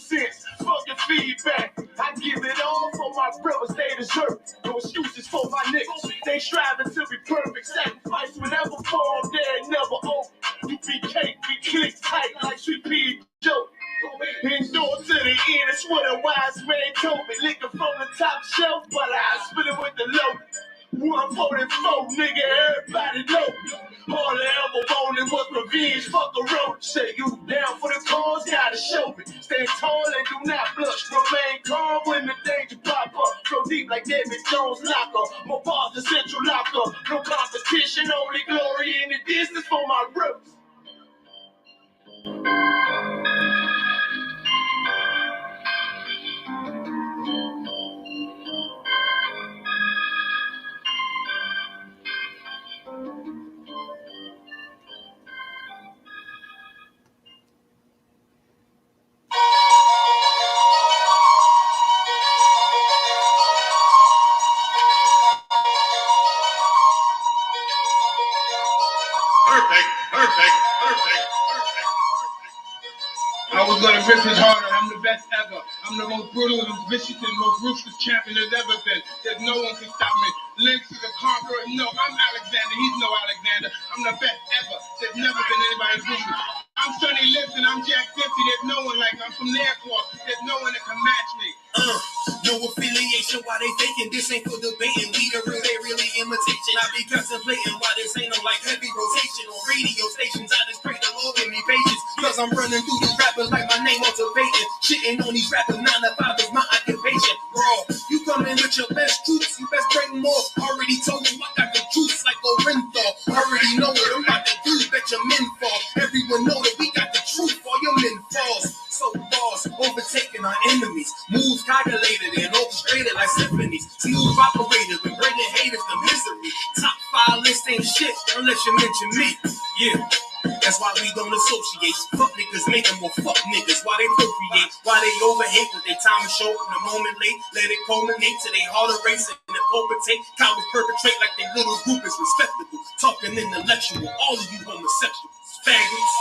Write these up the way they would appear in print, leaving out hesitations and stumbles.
sense. Fucking feedback. I give it all for my brothers, they deserve it. No excuses for my niggas. They striving to be perfect. Sacrifice whenever fall dead, never over. You be cake, be click tight like Sweet Pea Joe. Endure to the end, it's what a wise man told me. Licking from the top shelf, but I spit it with the low. 144, nigga, everybody know. All I ever wanted was revenge, fuck a road. Say you down for the cause, gotta show me. Stay tall and do not blush. Remain calm when the danger pop up. Go deep like David Jones locker. More bars than Central Locker. No competition, only glory in the distance for my roots. Perfect. I was gonna rip his heart out. I'm the best ever. I'm the most brutal and vicious and most ruthless champion there's ever been. There's no one can stop me. Lynx is a conqueror. No, I'm Alexander. He's no Alexander. I'm the best ever. There's never been anybody ruthless. I'm Sonny Liston. I'm Jack Dempsey. There's no one like me. I'm from the airport. There's no one that can match me. No affiliation, why they faking? This ain't for debating. We the real, they really imitation. I be contemplating why this ain't no like heavy rotation on radio stations. I just pray the Lord give me patience, cause I'm running through the rappers like my name motivating. Shitting on these rappers, 9 to 5 is my occupation. Bro, you come in with your best troops, you best bring more. Already told you I got the juice like Lorenzo. Already know what I'm about to do, bet your men fall. Everyone know that we got the truth, all your men falls. So boss, overtaking our enemies. Moves calculated and orchestrated like symphonies. Smooth operators and bringing haters to misery. Top 5 list ain't shit unless you mention me. Yeah, that's why we don't associate. Fuck niggas, make them more fuck niggas. Why they procreate, why they overhate, cause they time is short and a moment late. Let it culminate to they heart erasing and palpitate. Cowards perpetrate like they little group is respectable. Talking intellectual, all of you homosexuals, faggots.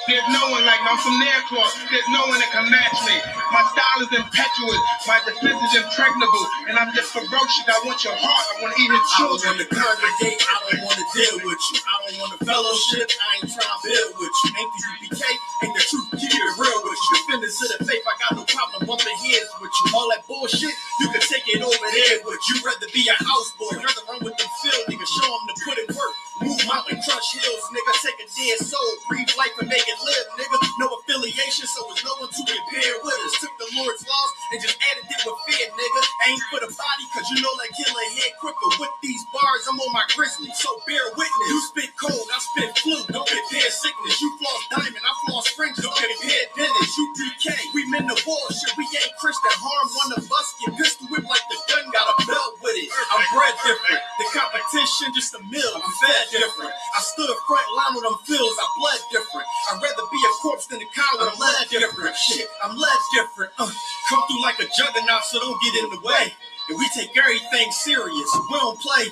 There's no one like me. I'm from the airport. There's no one that can match me. My style is impetuous. My defense is impregnable. And I'm just ferocious. I want your heart. I want to eat his children. I don't want to congregate. I don't want to deal with you. I don't want to fellowship. I ain't trying to build with you. Ain't the UPK? Ain't the truth? Keep it real with you. Defenders of the faith. I got no problem bumping heads with you. All that bullshit, you can take it over there with you. Rather be a houseboy. Rather run with them field niggas. Show them to put in work. Move mountain, crush hills, nigga. Take a dead soul, breathe life and make it live, nigga. No affiliation, so it's no one to compare with us. Took the Lord's laws and just added it with fear, nigga. Ain't for the body, cause you know that killer hit quicker. With these bars, I'm on my grizzly, so bear witness. You spit cold, I spit flu. Don't compare sickness. You floss diamond, I floss fringes. Don't compare Dennis. You PK, we meant the war shit. We ain't Christian. Harm one of us, get pistol whipped like the gun got a belt with it. I'm bred different. The competition just a mill. I'm fed different. I stood front line with them feels. I bled different. I'd rather be a corpse than a coward. I'm led different. Shit, I'm led different. Come through like a juggernaut, so don't get in the way. And we take everything serious. We don't play.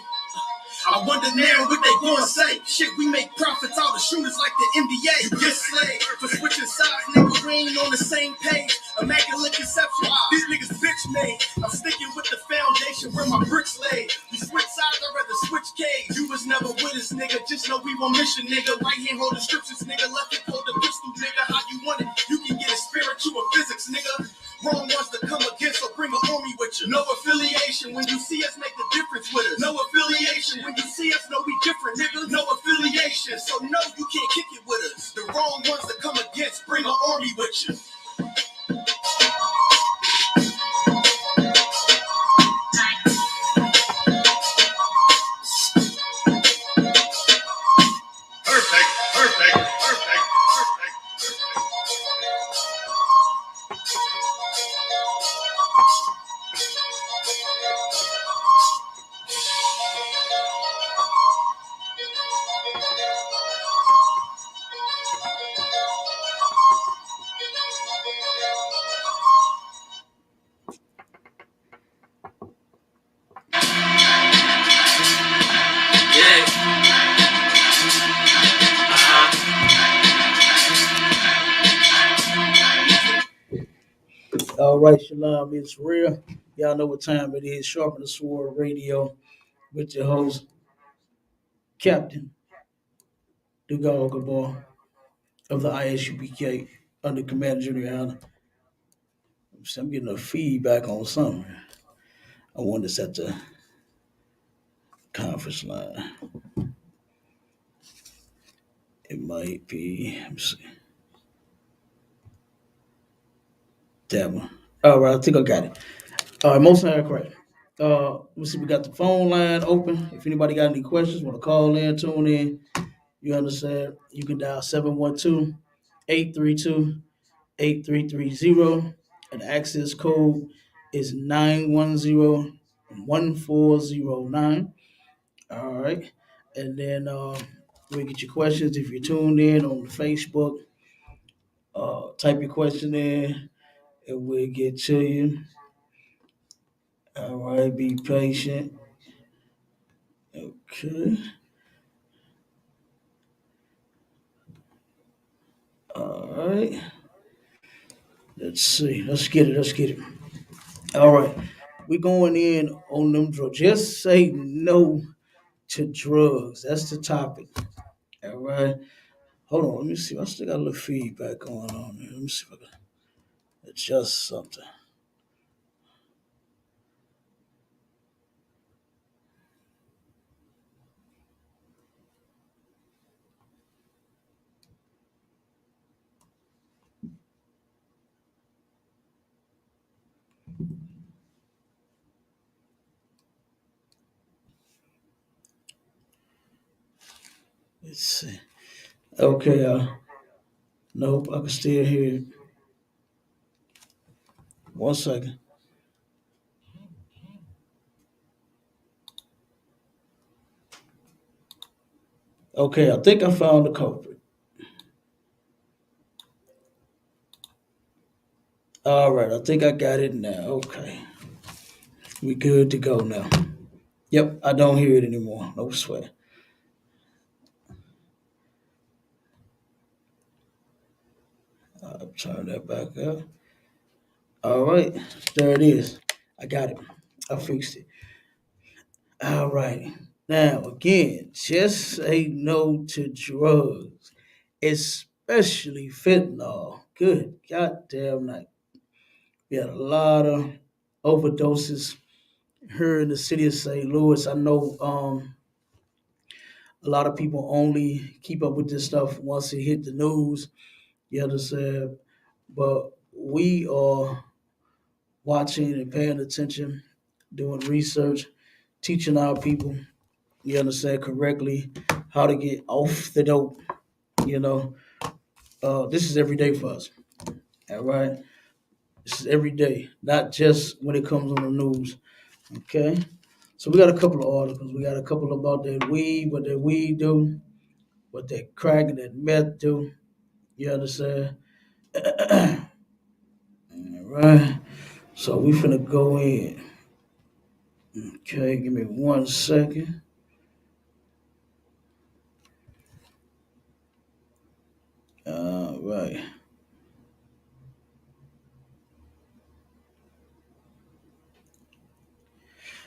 I wonder now what they gonna say. Shit, we make profits out of shooters like the NBA. You get slayed for switching sides, nigga. We ain't on the same page. Immaculate conception. These niggas bitch made. I'm sticking with the foundation where my bricks laid. We switch sides, I'd rather switch cage. You was never with us, nigga. Just know we on mission, nigga. Right hand hold the scriptures, nigga. Left hand hold the pistol, nigga. How you want it? You can get a spiritual physics, nigga. Wrong ones to come against, so bring an army with you. No affiliation, when you see us, make the difference with us. No affiliation, when you see us, know we different, nigga. No affiliation, so no, you can't kick it with us. The wrong ones to come against, bring an army with you. All right, Shalom, it's real. Y'all know what time it is. Sharpen the Sword Radio with your host, Captain Dugal Gabor of the ISUPK under Commander Junior Allen. I'm getting a feedback on something. I wonder if at the conference line. It might be. Let me see. That one. All right, I think I got it. All right, most high correct. Let me see. We got the phone line open. If anybody got any questions, want to call in, tune in. You understand? You can dial 712-832-8330, and the access code is 910-1409. All right. And then we'll get your questions if you're tuned in on the Facebook. Type your question in and we'll get to you. All right. Be patient. Okay. All right. Let's see. Let's get it. Let's get it. All right. We're going in on them drugs. Just say no to drugs. That's the topic. All right. Hold on. Let me see. I still got a little feedback going on here. Let me see if I can adjust something. Let's see. Okay. Nope. I can still hear it. One second. Okay. I think I found the culprit. All right. I think I got it now. Okay. We good to go now. Yep. I don't hear it anymore. No sweat. I'll turn that back up. All right. There it is. I got it. I fixed it. All right. Now, again, just say no to drugs, especially fentanyl. Good goddamn night. We had a lot of overdoses here in the city of St. Louis. I know a lot of people only keep up with this stuff once it hit the news. You understand? But we are watching and paying attention, doing research, teaching our people, you understand, correctly how to get off the dope. You know, this is every day for us. All right. This is every day, not just when it comes on the news. Okay. So we got a couple of articles. We got a couple about that weed, what that weed do, what that crack and that meth do. You understand? All right. So we finna go in. Okay, give me 1 second. All right.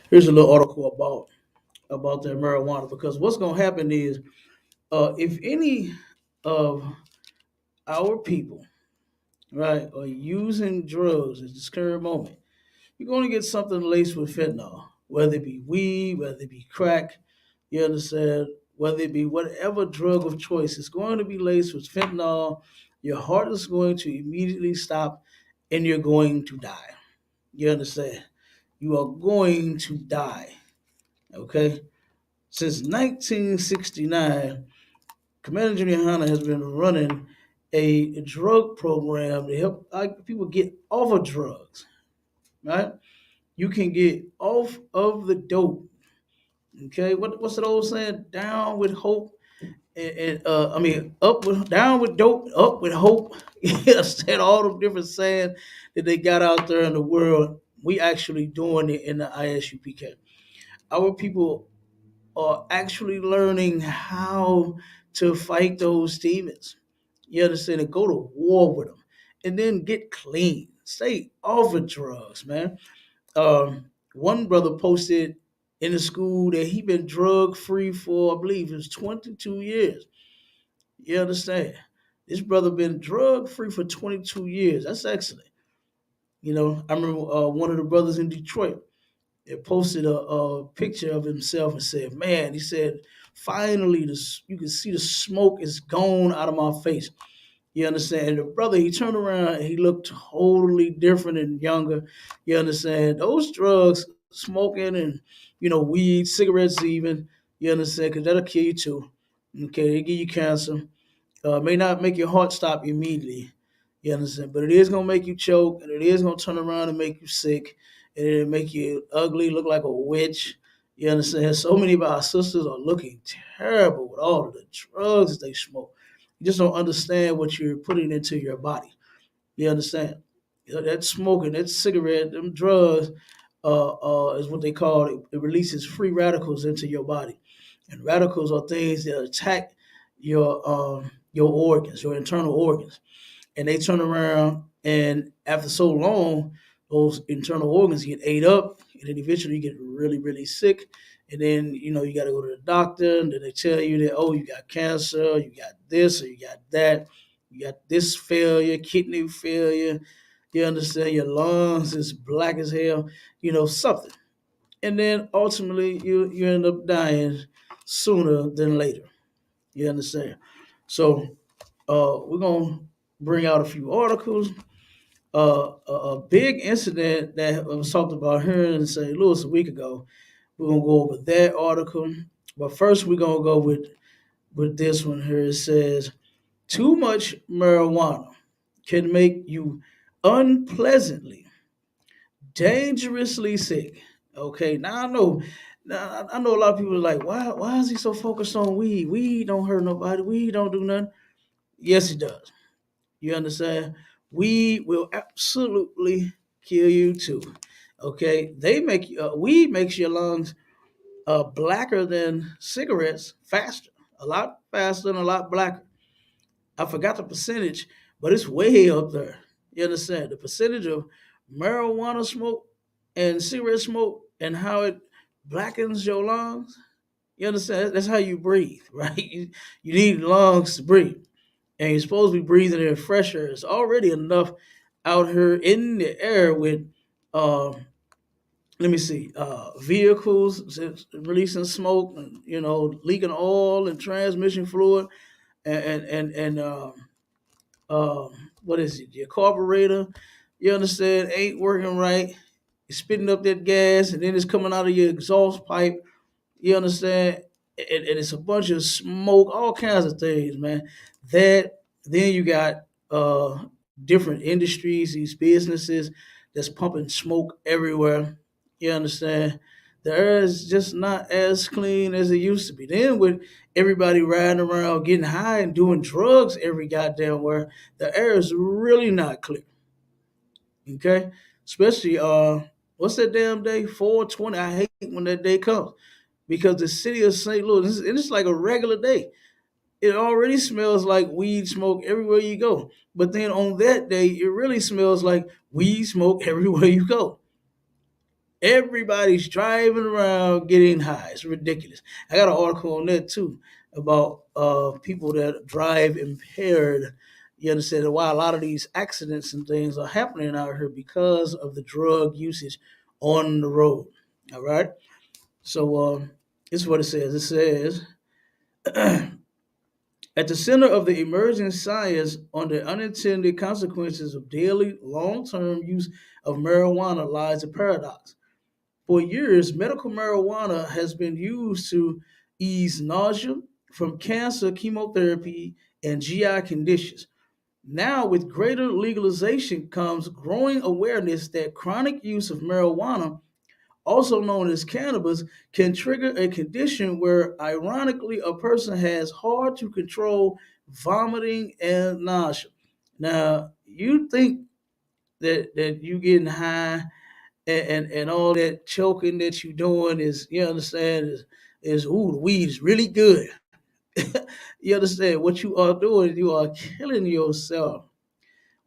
Here's a little article about that marijuana because what's gonna happen is if any of our people, right, are using drugs at this current moment, you're going to get something laced with fentanyl, whether it be weed, whether it be crack, you understand, whether it be whatever drug of choice, it's going to be laced with fentanyl. Your heart is going to immediately stop and you're going to die. You understand? You are going to die. Okay? Since 1969, Commander Junior YAHANNA has been running a drug program to help people get off of drugs, right? You can get off of the dope. Okay, what's that old saying? Down with hope, and I mean up with down with dope, up with hope. Yes, and all the different saying that they got out there in the world. We actually doing it in the ISUPK. Our people are actually learning how to fight those demons. You understand? And go to war with them, and then get clean. stay off of drugs, man. One brother posted in the school that he been drug free for, I believe it was 22 years. You understand? This brother been drug free for 22 years. That's excellent. I remember one of the brothers in Detroit. It posted a picture of himself and said, "Man," he said, "finally, you can see the smoke is gone out of my face." You understand? And the brother, he turned around and he looked totally different and younger. You understand? Those drugs, smoking and, weed, cigarettes even, you understand? Because that'll kill you too. Okay, they give you cancer. May not make your heart stop immediately. You understand? But it is gonna make you choke, and it is gonna turn around and make you sick, and it'll make you ugly, look like a witch. You understand? So many of our sisters are looking terrible with all of the drugs they smoke. You just don't understand what you're putting into your body. You understand? That smoking, that cigarette, them drugs, is what they call it. It releases free radicals into your body, and radicals are things that attack your organs, your internal organs, and they turn around and after so long, those internal organs get ate up, and then eventually you get really, really sick, and then you got to go to the doctor, and then they tell you that you got cancer, you got this, or you got that, you got this failure, kidney failure. You understand? Your lungs is black as hell, something, and then ultimately you end up dying sooner than later. You understand? So we're gonna bring out a few articles. A big incident that was talked about here in St. Louis a week ago. We're gonna go over that article, but first we're gonna go with this one here. It says too much marijuana can make you unpleasantly, dangerously sick. Okay, now I know. Now I know a lot of people are like, why is he so focused on weed? Weed don't hurt nobody. Weed don't do nothing. Yes, it does. You understand? Weed will absolutely kill you too. Okay, weed makes your lungs blacker than cigarettes faster, a lot faster and a lot blacker. I forgot the percentage, but it's way up there. You understand? The percentage of marijuana smoke and cigarette smoke and how it blackens your lungs. You understand? That's how you breathe, right? You need lungs to breathe, and you're supposed to be breathing in fresh air. It's already enough out here in the air with, uh, let me see, vehicles releasing smoke, and, leaking oil and transmission fluid, and what is it? Your carburetor, you understand, ain't working right. You're spitting up that gas, and then it's coming out of your exhaust pipe. You understand? And it's a bunch of smoke, all kinds of things, man. That then you got different industries, these businesses that's pumping smoke everywhere. You understand? The air is just not as clean as it used to be. Then with everybody riding around getting high and doing drugs every goddamn where, the air is really not clear. Okay? Especially what's that damn day? 420. I hate when that day comes because the city of St. Louis, and it's like a regular day. It already smells like weed smoke everywhere you go. But then on that day, it really smells like weed smoke everywhere you go. Everybody's driving around getting high. It's ridiculous. I got an article on that too about people that drive impaired. You understand why a lot of these accidents and things are happening out here because of the drug usage on the road. All right. So this is what it says. It says, at the center of the emerging science on the unintended consequences of daily long-term use of marijuana lies a paradox. For years, medical marijuana has been used to ease nausea from cancer, chemotherapy, and GI conditions. Now, with greater legalization comes growing awareness that chronic use of marijuana, also known as cannabis, can trigger a condition where, ironically, a person has hard to control vomiting and nausea. Now, you think that you getting high and all that choking that you doing is, you understand, is ooh, the weed is really good. You understand what you are doing? You are killing yourself.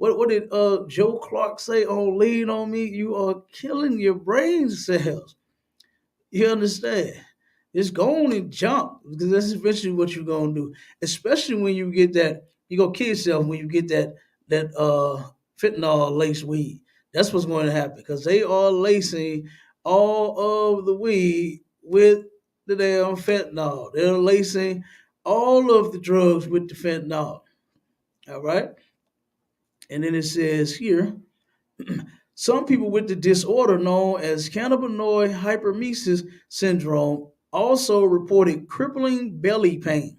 What did Joe Clark say on Lean on Me? You are killing your brain cells. You understand? Just go on and jump because that's eventually what you're gonna do. Especially when you get that, you gonna kill yourself when you get that fentanyl laced weed. That's what's going to happen because they are lacing all of the weed with the damn fentanyl. They're lacing all of the drugs with the fentanyl. All right. And then it says here, some people with the disorder known as cannabinoid hyperemesis syndrome also reported crippling belly pain.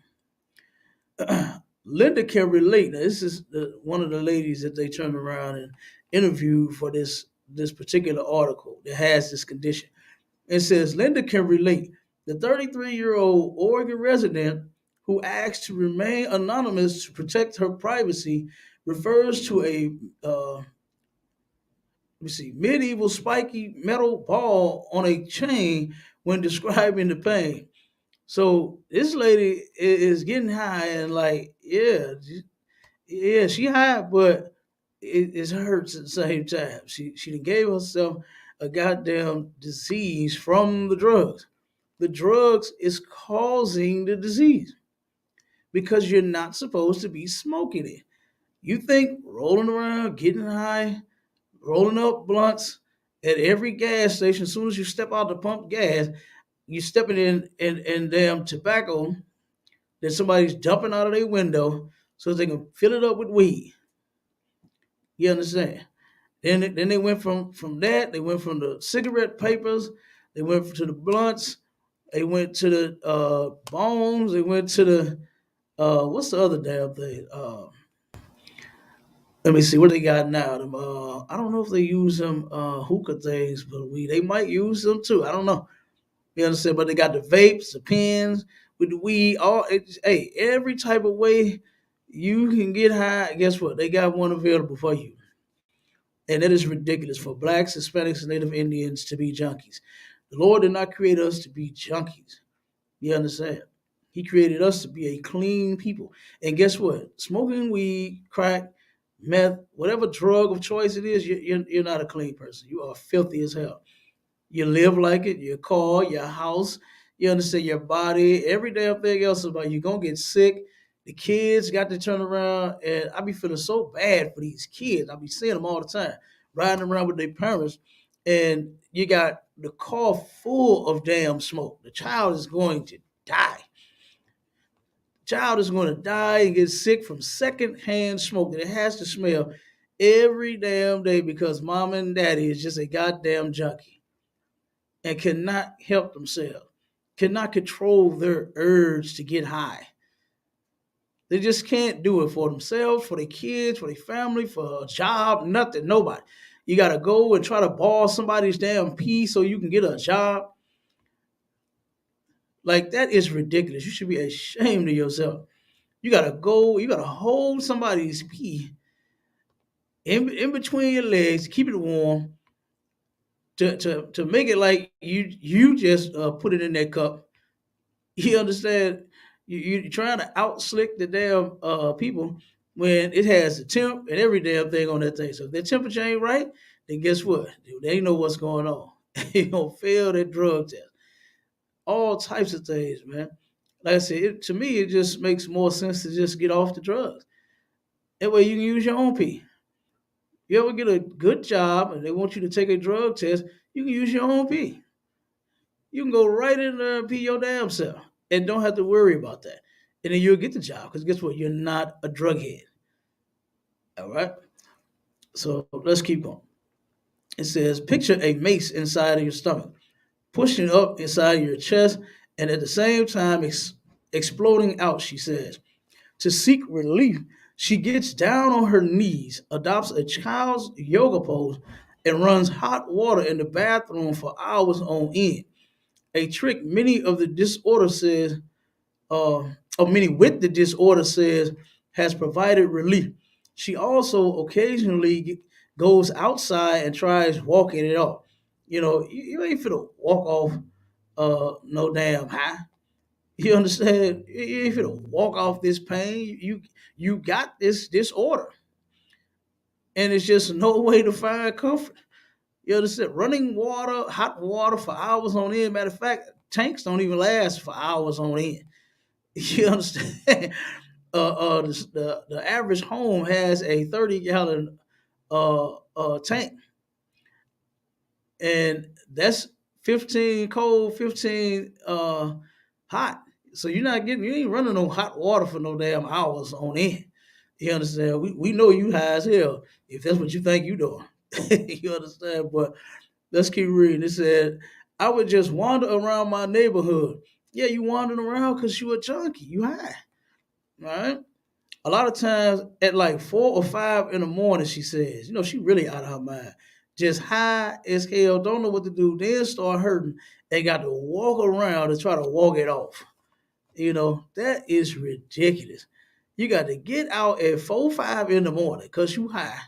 Linda can relate. Now, this is one of the ladies that they turned around and interviewed for this particular article that has this condition. It says Linda can relate. The 33-year-old Oregon resident who asked to remain anonymous to protect her privacy refers to a let me see, medieval spiky metal ball on a chain when describing the pain. So this lady is getting high and like, yeah, she high, but it hurts at the same time. She done gave herself a goddamn disease from the drugs. The drugs is causing the disease because you're not supposed to be smoking it. You think rolling around, getting high, rolling up blunts at every gas station. As soon as you step out to pump gas, you stepping in damn tobacco that somebody's dumping out of their window so they can fill it up with weed. You understand? Then they went from that. They went from the cigarette papers. They went to the blunts. They went to the bones. They went to the what's the other damn thing? Let me see what they got now. Them, I don't know if they use them hookah things, but they might use them too. I don't know. You understand? But they got the vapes, the pens with the weed. Hey, every type of way you can get high. Guess what? They got one available for you, and that is ridiculous for blacks, Hispanics, and Native Indians to be junkies. The Lord did not create us to be junkies. You understand? He created us to be a clean people. And guess what? Smoking weed, crack, meth, whatever drug of choice it is, you're not a clean person. You are filthy as hell. You live like it, your car, your house, you understand your body, every damn thing else about you. You're going to get sick. The kids got to turn around, and I be feeling so bad for these kids. I be seeing them all the time, riding around with their parents, and you got the car full of damn smoke. The child is going to die. Child is going to die and get sick from secondhand smoke that it has to smell every damn day because mom and daddy is just a goddamn junkie and cannot help themselves, cannot control their urge to get high. They just can't do it for themselves, for their kids, for their family, for a job, nothing, nobody. You got to go and try to borrow somebody's damn pee so you can get a job. Like, that is ridiculous. You should be ashamed of yourself. You got to go, you got to hold somebody's pee in between your legs, keep it warm, to make it like you just put it in that cup. You understand? You're trying to out slick the damn people when it has the temp and every damn thing on that thing. So if their temperature ain't right, then guess what? They know what's going on. They gonna fail that drug test. All types of things, man. Like I said, to me, it just makes more sense to just get off the drugs. That way you can use your own pee. You ever get a good job and they want you to take a drug test, you can use your own pee. You can go right in there and pee your damn self and don't have to worry about that. And then you'll get the job because guess what? You're not a drug head. All right. So let's keep going. It says, picture a mace inside of your stomach, pushing up inside your chest, and at the same time exploding out, she says. To seek relief, she gets down on her knees, adopts a child's yoga pose, and runs hot water in the bathroom for hours on end. A trick many of the disorder says, or many with the disorder says, has provided relief. She also occasionally goes outside and tries walking it off. You ain't finna walk off no damn high. You understand? You ain't finna walk off this pain. You got this disorder. and it's just no way to find comfort. You understand? Running water, hot water for hours on end. Matter of fact, tanks don't even last for hours on end. You understand? The average home has a 30-gallon tank, and that's 15 cold, 15 hot. So you ain't running no hot water for no damn hours on end. You understand? We know you high as hell if that's what you think you doing. You understand? But let's keep reading. It said, I would just wander around my neighborhood. Yeah, you wandering around because you a junkie. You high. All right. A lot of times at like 4 or 5 in the morning, she says, she really out of her mind. Just high as hell, don't know what to do, then start hurting and got to walk around and try to walk it off. That is ridiculous. You got to get out at 4, 5 in the morning because you high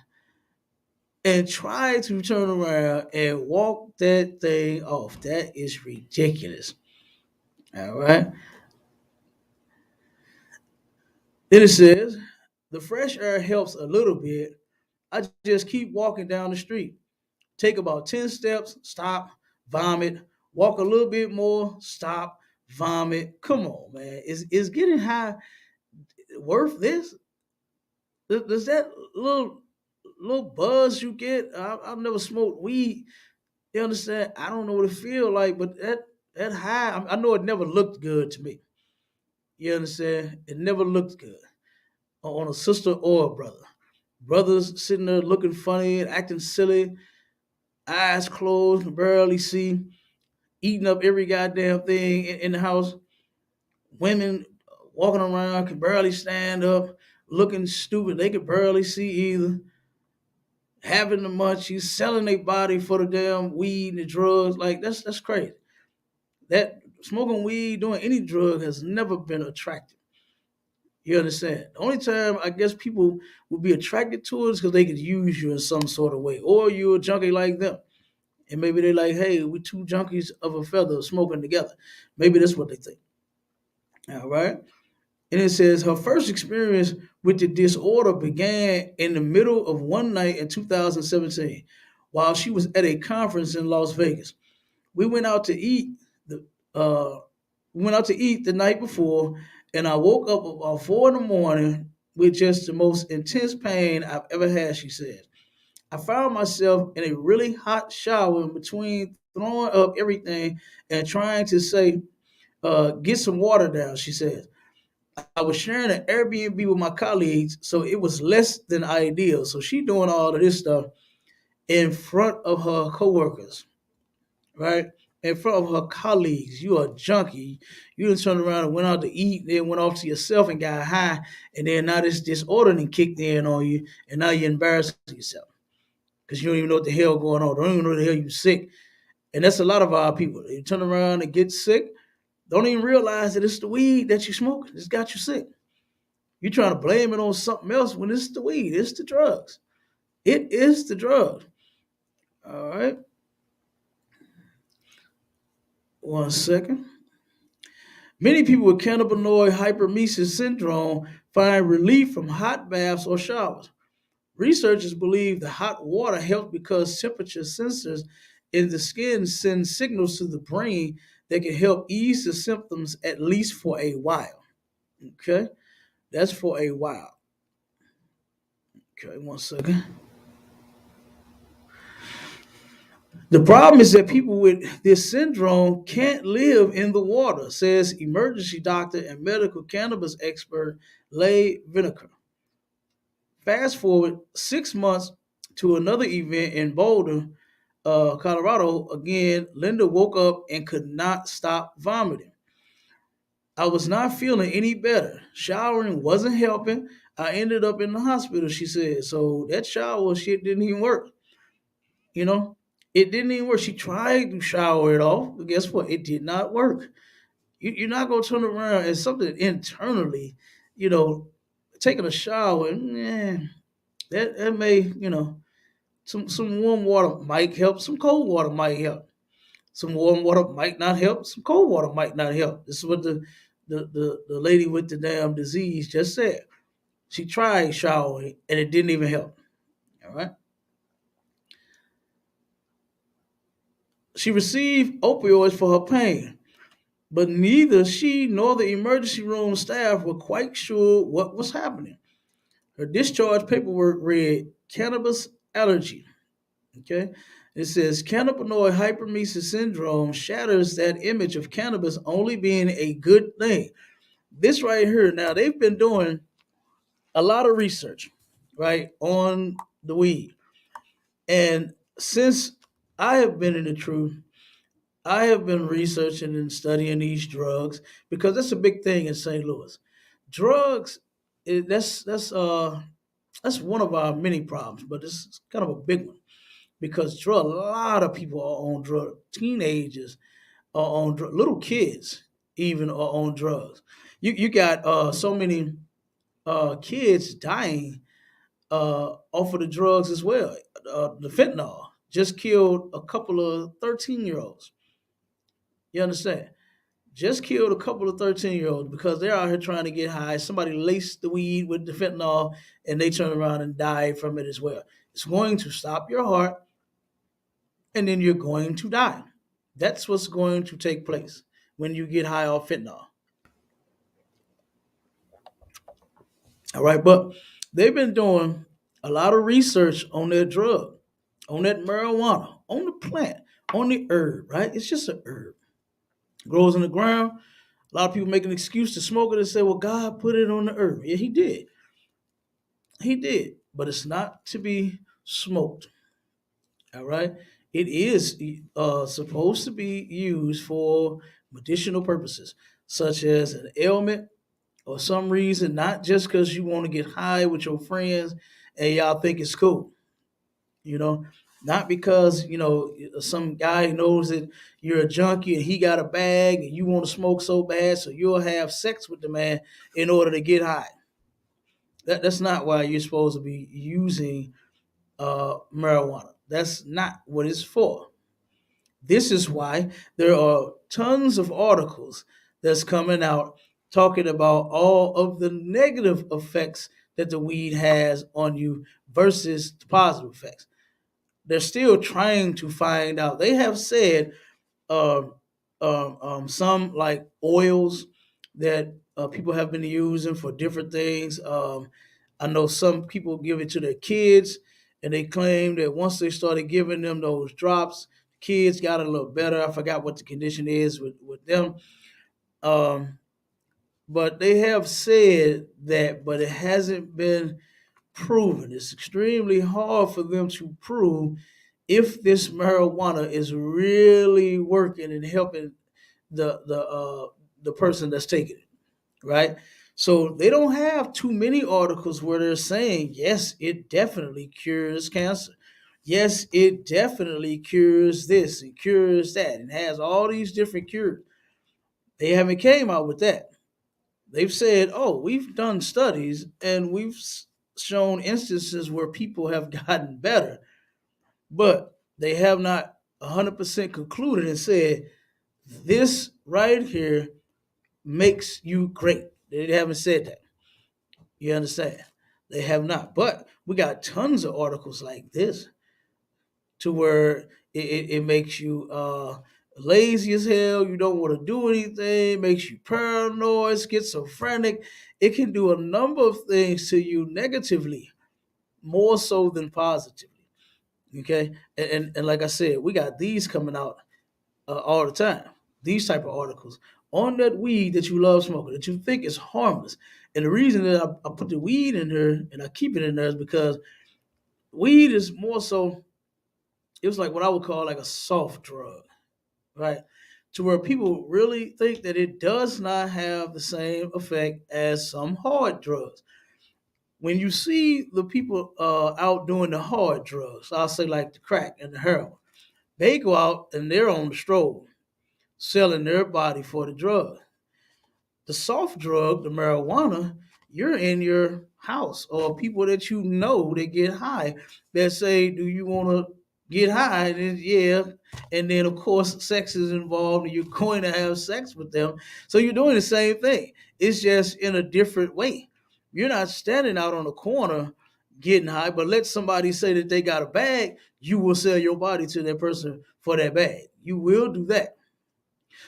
and try to turn around and walk that thing off. That is ridiculous. All right. Then it says, the fresh air helps a little bit. I just keep walking down the street. Take about 10 steps, stop, vomit, walk a little bit more, stop, vomit. Come on, man. Is getting high worth this? Does that little buzz you get? I've never smoked weed. You understand? I don't know what it feel like, but that high, I know it never looked good to me. You understand? It never looked good on a sister or a brother. Brothers sitting there looking funny and acting silly, eyes closed, can barely see, eating up every goddamn thing in the house. Women walking around can barely stand up, looking stupid. They can barely see either. Having the munchies, selling their body for the damn weed and the drugs. Like that's crazy. That smoking weed, doing any drug has never been attractive. You understand? The only time I guess people would be attracted to it is because they could use you in some sort of way, or you're a junkie like them. And maybe they're like, hey, we two junkies of a feather smoking together. Maybe that's what they think. All right. And it says her first experience with the disorder began in the middle of one night in 2017 while she was at a conference in Las Vegas. We went out to eat the uh, we went out to eat the night before, and I woke up about 4 in the morning with just the most intense pain I've ever had, she said. I found myself in a really hot shower in between throwing up everything and trying to say, get some water down, she said. I was sharing an Airbnb with my colleagues, so it was less than ideal. So she doing all of this stuff in front of her coworkers, right? In front of her colleagues. You are a junkie. You done turned around and went out to eat, then went off to yourself and got high, and then now this disorder then kicked in on you, and now you're embarrassing yourself because you don't even know what the hell going on. Don't even know the hell you sick. And that's a lot of our people. They turn around and get sick, don't even realize that it's the weed that you smoking. It's got you sick. You're trying to blame it on something else when it's the weed. It's the drugs. It is the drug. All right. One second. Many people with cannabinoid hyperemesis syndrome find relief from hot baths or showers. Researchers believe the hot water helps because temperature sensors in the skin send signals to the brain that can help ease the symptoms at least for a while. Okay, that's for a while. Okay, one second. The problem is that people with this syndrome can't live in the water, says emergency doctor and medical cannabis expert Leigh Vineker. Fast forward 6 months to another event in Boulder, Colorado. Again, Linda woke up and could not stop vomiting. I was not feeling any better. Showering wasn't helping. I ended up in the hospital, she said. So that shower shit didn't even work. You know, it didn't even work. She tried to shower it off, but guess what? It did not work. You're not going to turn around and something internally, you know, taking a shower, that may, some warm water might help, some cold water might help. Some warm water might not help, some cold water might not help. This is what the lady with the damn disease just said. She tried showering and it didn't even help. All right. She received opioids for her pain, but neither she nor the emergency room staff were quite sure what was happening. Her discharge paperwork read cannabis allergy. Okay. It says cannabinoid hypermesis syndrome shatters that image of cannabis only being a good thing. This right here, now they've been doing a lot of research, right, on the weed. And since I have been in the truth, I have been researching and studying these drugs because that's a big thing in St. Louis. Drugs, that's one of our many problems, but it's kind of a big one because a lot of people are on drugs. Teenagers are on drugs. Little kids even are on drugs. You got so many kids dying off of the drugs as well. The fentanyl just killed a couple of 13-year-olds. You understand? Just killed a couple of 13-year-olds because they're out here trying to get high. Somebody laced the weed with the fentanyl and they turn around and die from it as well. It's going to stop your heart and then you're going to die. That's what's going to take place when you get high off fentanyl. All right, but they've been doing a lot of research on that drug, on that marijuana, on the plant, on the herb, right? It's just an herb. It grows in the ground. A lot of people make an excuse to smoke it and say, well, God put it on the herb. Yeah, he did. He did. But it's not to be smoked. All right. It is supposed to be used for medicinal purposes, such as an ailment or some reason, not just because you want to get high with your friends and y'all think it's cool, you know, not because, some guy knows that you're a junkie and he got a bag and you want to smoke so bad, so you'll have sex with the man in order to get high. That's not why you're supposed to be using marijuana. That's not what it's for. This is why there are tons of articles that's coming out talking about all of the negative effects that the weed has on you versus the positive effects. They're still trying to find out. They have said um, some like oils that people have been using for different things. I know some people give it to their kids, and they claim that once they started giving them those drops, kids got a little better. I forgot what the condition is with them. Um, but they have said that, but it hasn't been proven. It's extremely hard for them to prove if this marijuana is really working and helping the person that's taking it, right? So they don't have too many articles where they're saying yes, it definitely cures cancer. Yes, it definitely cures this and cures that and has all these different cures. They haven't came out with that. They've said, "Oh, we've done studies and we've shown instances where people have gotten better," but they have not 100% concluded and said this right here makes you great. They haven't said that. You understand? They have not. But we got tons of articles like this to where it makes you lazy as hell. You don't want to do anything. Makes you paranoid, schizophrenic. It can do a number of things to you negatively, more so than positively. Okay, and like I said, we got these coming out all the time. These type of articles on that weed that you love smoking, that you think is harmless. And the reason that I put the weed in there and I keep it in there is because weed is more so, it was like what I would call like a soft drug, right? To where people really think that it does not have the same effect as some hard drugs. When you see the people out doing the hard drugs, I'll say like the crack and the heroin, they go out and they're on the stroll selling their body for the drug. The soft drug, the marijuana, you're in your house or people that you know that get high that say, do you want to get high? And yeah. And then, of course, sex is involved and you're going to have sex with them. So you're doing the same thing. It's just in a different way. You're not standing out on the corner getting high, but let somebody say that they got a bag, you will sell your body to that person for that bag. You will do that.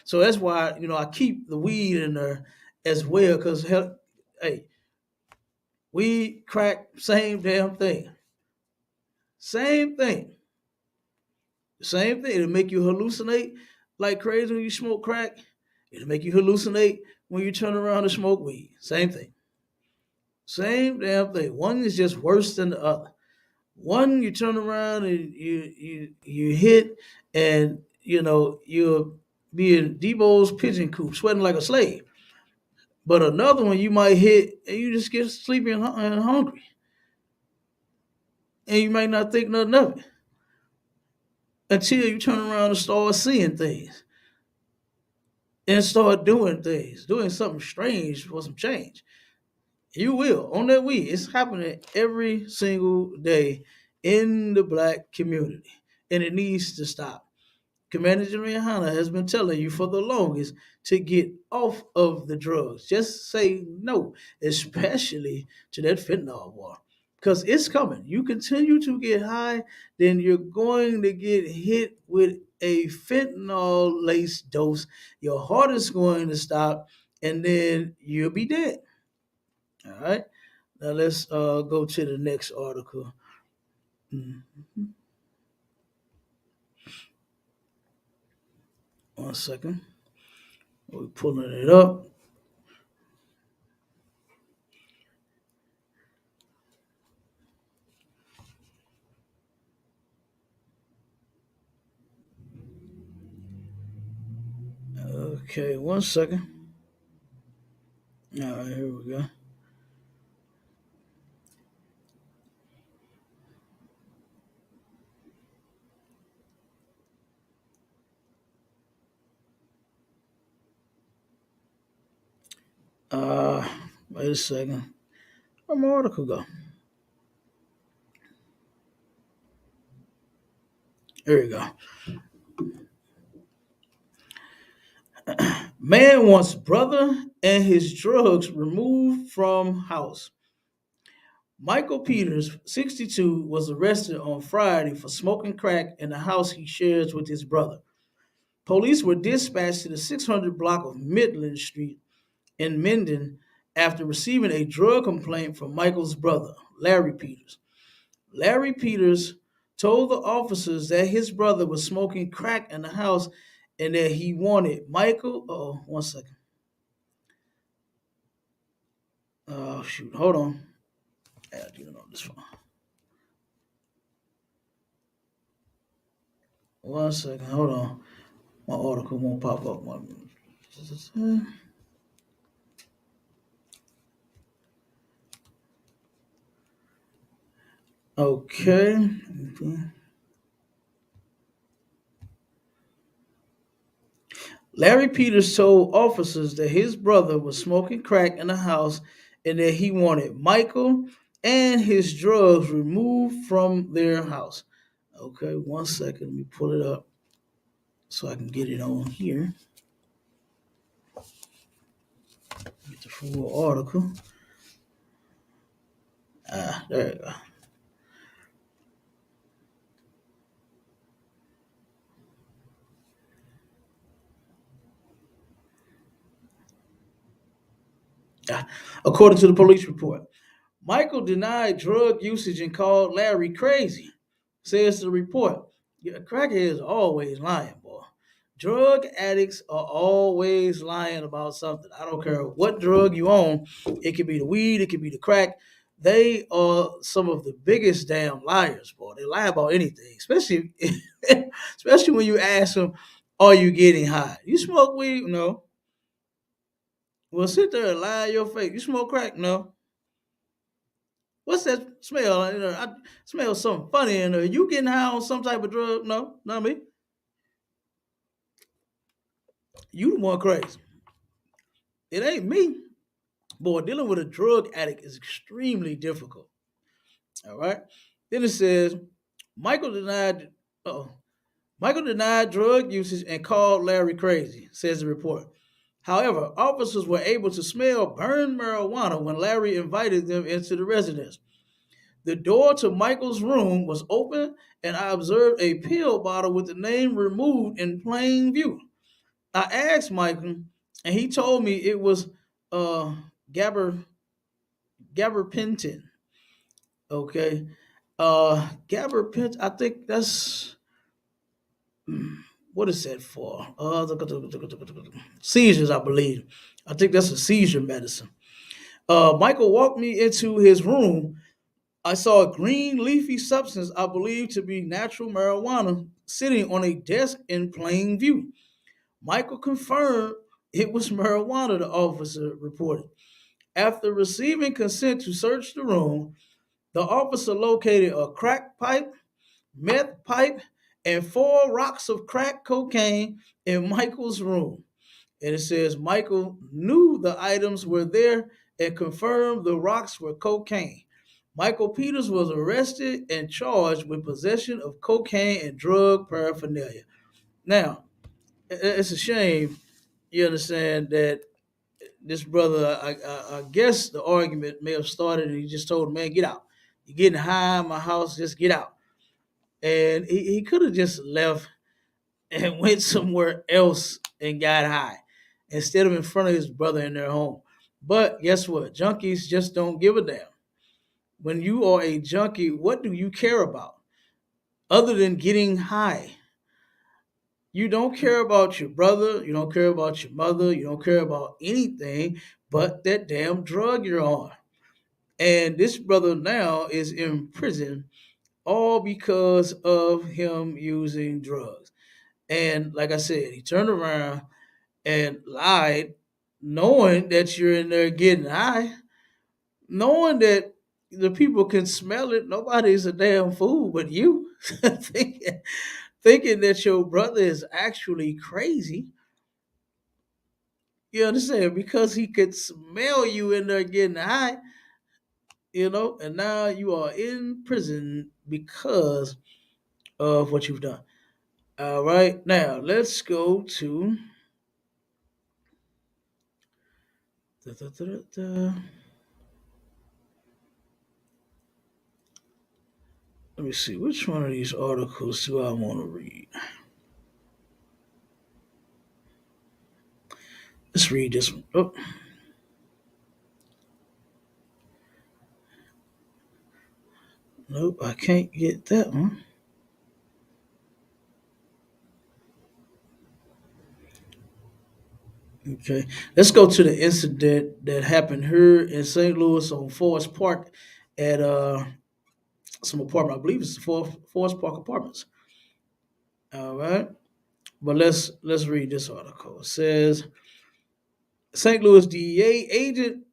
So that's why, I keep the weed in there as well, because hey, weed, crack, same damn thing. Same thing. Same thing. It'll make you hallucinate like crazy when you smoke crack. It'll make you hallucinate when you turn around and smoke weed. Same thing. Same damn thing. One is just worse than the other. One, you turn around and you hit, and you're being Debo's pigeon coop, sweating like a slave. But another one, you might hit and you just get sleepy and hungry, and you might not think nothing of it until you turn around and start seeing things and start doing something strange for some change. You will on that weed. It's happening every single day in the black community, and it needs to stop. Commander General YAHANNA has been telling you for the longest to get off of the drugs. Just say no, especially to that fentanyl war, because it's coming. You continue to get high, then you're going to get hit with a fentanyl laced dose. Your heart is going to stop, and then you'll be dead. All right. Now let's go to the next article. Mhm. One second. We're pulling it up. Okay, one second. All right, here we go. Uh, Wait a second. Where my article go? Here we go. Man wants brother and his drugs removed from house. Michael Peters, 62, was arrested on Friday for smoking crack in the house he shares with his brother. Police were dispatched to the 600 block of Midland Street in Mendon after receiving a drug complaint from Michael's brother, Larry Peters. Larry Peters told the officers that his brother was smoking crack in the house and that he wanted Michael. Oh, one second. Oh, shoot. Hold on. I didn't know this phone. One second. Hold on. My article won't pop up. Okay. Larry Peters told officers that his brother was smoking crack in the house and that he wanted Michael and his drugs removed from their house. Okay, one second. Let me pull it up so I can get it on here. Get the full article. There you go. According to the police report, Michael denied drug usage and called Larry crazy, says the report. Yeah, crackheads are always lying, boy. Drug addicts are always lying about something. I don't care what drug you own. It could be the weed, it could be the crack. They are some of the biggest damn liars, boy. They lie about anything, especially especially when you ask them, "Are you getting high? You smoke weed? No." Well, sit there and lie in your face. You smoke crack? No. What's that smell? I smell something funny in there. You getting high on some type of drug? No, not me. You the one crazy. It ain't me. Boy, dealing with a drug addict is extremely difficult. All right. Then it says Michael denied. Oh, Michael denied drug usage and called Larry crazy. Says the report. However, officers were able to smell burned marijuana when Larry invited them into the residence. The door to Michael's room was open, and I observed a pill bottle with the name removed in plain view. I asked Michael, and he told me it was uh, gabapentin. Okay, gabapentin. I think that's what is that for? Seizures, I believe. I think that's a seizure medicine. Michael walked me into his room. I saw a green leafy substance I believe to be natural marijuana sitting on a desk in plain view. Michael confirmed it was marijuana, the officer reported. After receiving consent to search the room, the officer located a crack pipe, meth pipe, and 4 rocks of crack cocaine in Michael's room. And it says Michael knew the items were there and confirmed the rocks were cocaine. Michael Peters was arrested and charged with possession of cocaine and drug paraphernalia. Now, it's a shame, you understand, that this brother, I guess the argument may have started and he just told him, man, get out. You're getting high in my house, just get out. And he could have just left and went somewhere else and got high instead of in front of his brother in their home. But guess what? Junkies just don't give a damn. When you are a junkie, what do you care about other than getting high? You don't care about your brother, you don't care about your mother, you don't care about anything but that damn drug you're on. And this brother now is in prison all because of him using drugs. And like I said, he turned around and lied, knowing that you're in there getting high, knowing that the people can smell it. Nobody's a damn fool but you, thinking that your brother is actually crazy. You understand? Because he could smell you in there getting high, and now you are in prison because of what you've done. All right, now let's go to. Da, da, da, da. Let me see, which one of these articles do I want to read? Let's read this one. Oh, nope, I can't get that one. Okay, let's go to the incident that happened here in St. Louis on Forest Park at some apartment. I believe it's the Forest Park Apartments. All right, but let's read this article. It says St. Louis DEA agent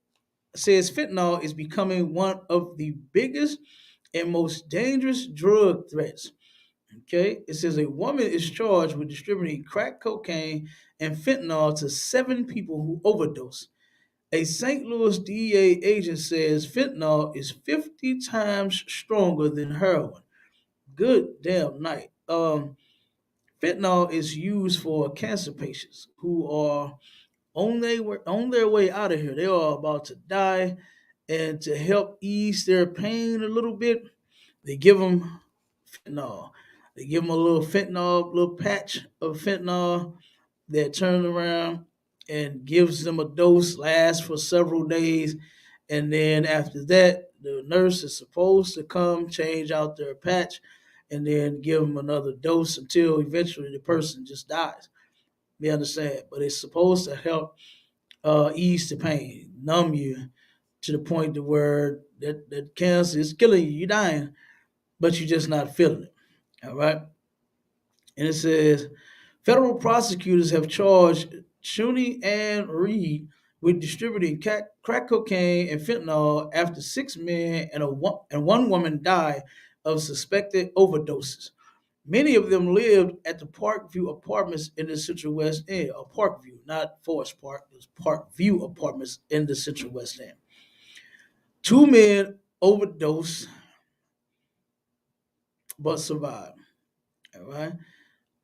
says fentanyl is becoming one of the biggest and most dangerous drug threats. Okay, it says a woman is charged with distributing crack cocaine and fentanyl to 7 people who overdosed. A St. Louis DEA agent says fentanyl is 50 times stronger than heroin. Good damn night. Fentanyl is used for cancer patients who are on their way out of here. They are about to die, and to help ease their pain a little bit, they give them fentanyl. They give them a little patch of fentanyl that turns around and gives them a dose, lasts for several days, and then after that, the nurse is supposed to come change out their patch, and then give them another dose until eventually the person just dies. You understand? But it's supposed to help ease the pain, numb you to the point to where that cancer is killing you. You're dying, but you're just not feeling it. All right. And it says federal prosecutors have charged Shuni and Reed with distributing crack cocaine and fentanyl after 6 men and one woman died of suspected overdoses. Many of them lived at the Parkview Apartments in the Central West End. Parkview, not Forest Park. It was Parkview Apartments in the Central West End. 2 men overdosed but survived. All right.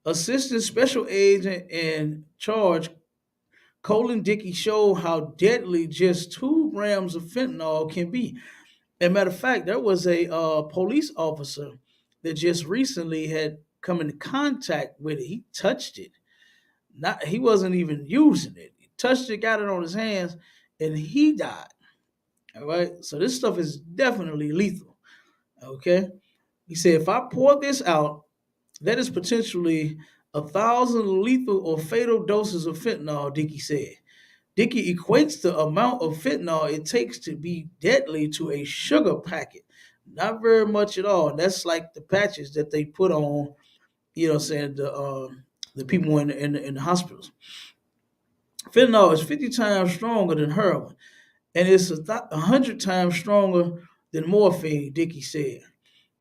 Assistant Special Agent in charge Colin Dickey showed how deadly just 2 grams of fentanyl can be. And matter of fact, there was a police officer that just recently had come into contact with it. He touched it. Not he wasn't even using it. He touched it, got it on his hands, and he died. All right. So this stuff is definitely lethal. Okay. He said, if I pour this out, that is potentially 1,000 lethal or fatal doses of fentanyl, Dickey said. Dickey equates the amount of fentanyl it takes to be deadly to a sugar packet. Not very much at all. And that's like the patches that they put on, saying the people in the hospitals. Fentanyl is 50 times stronger than heroin, and it's 100 times stronger than morphine, Dickey said.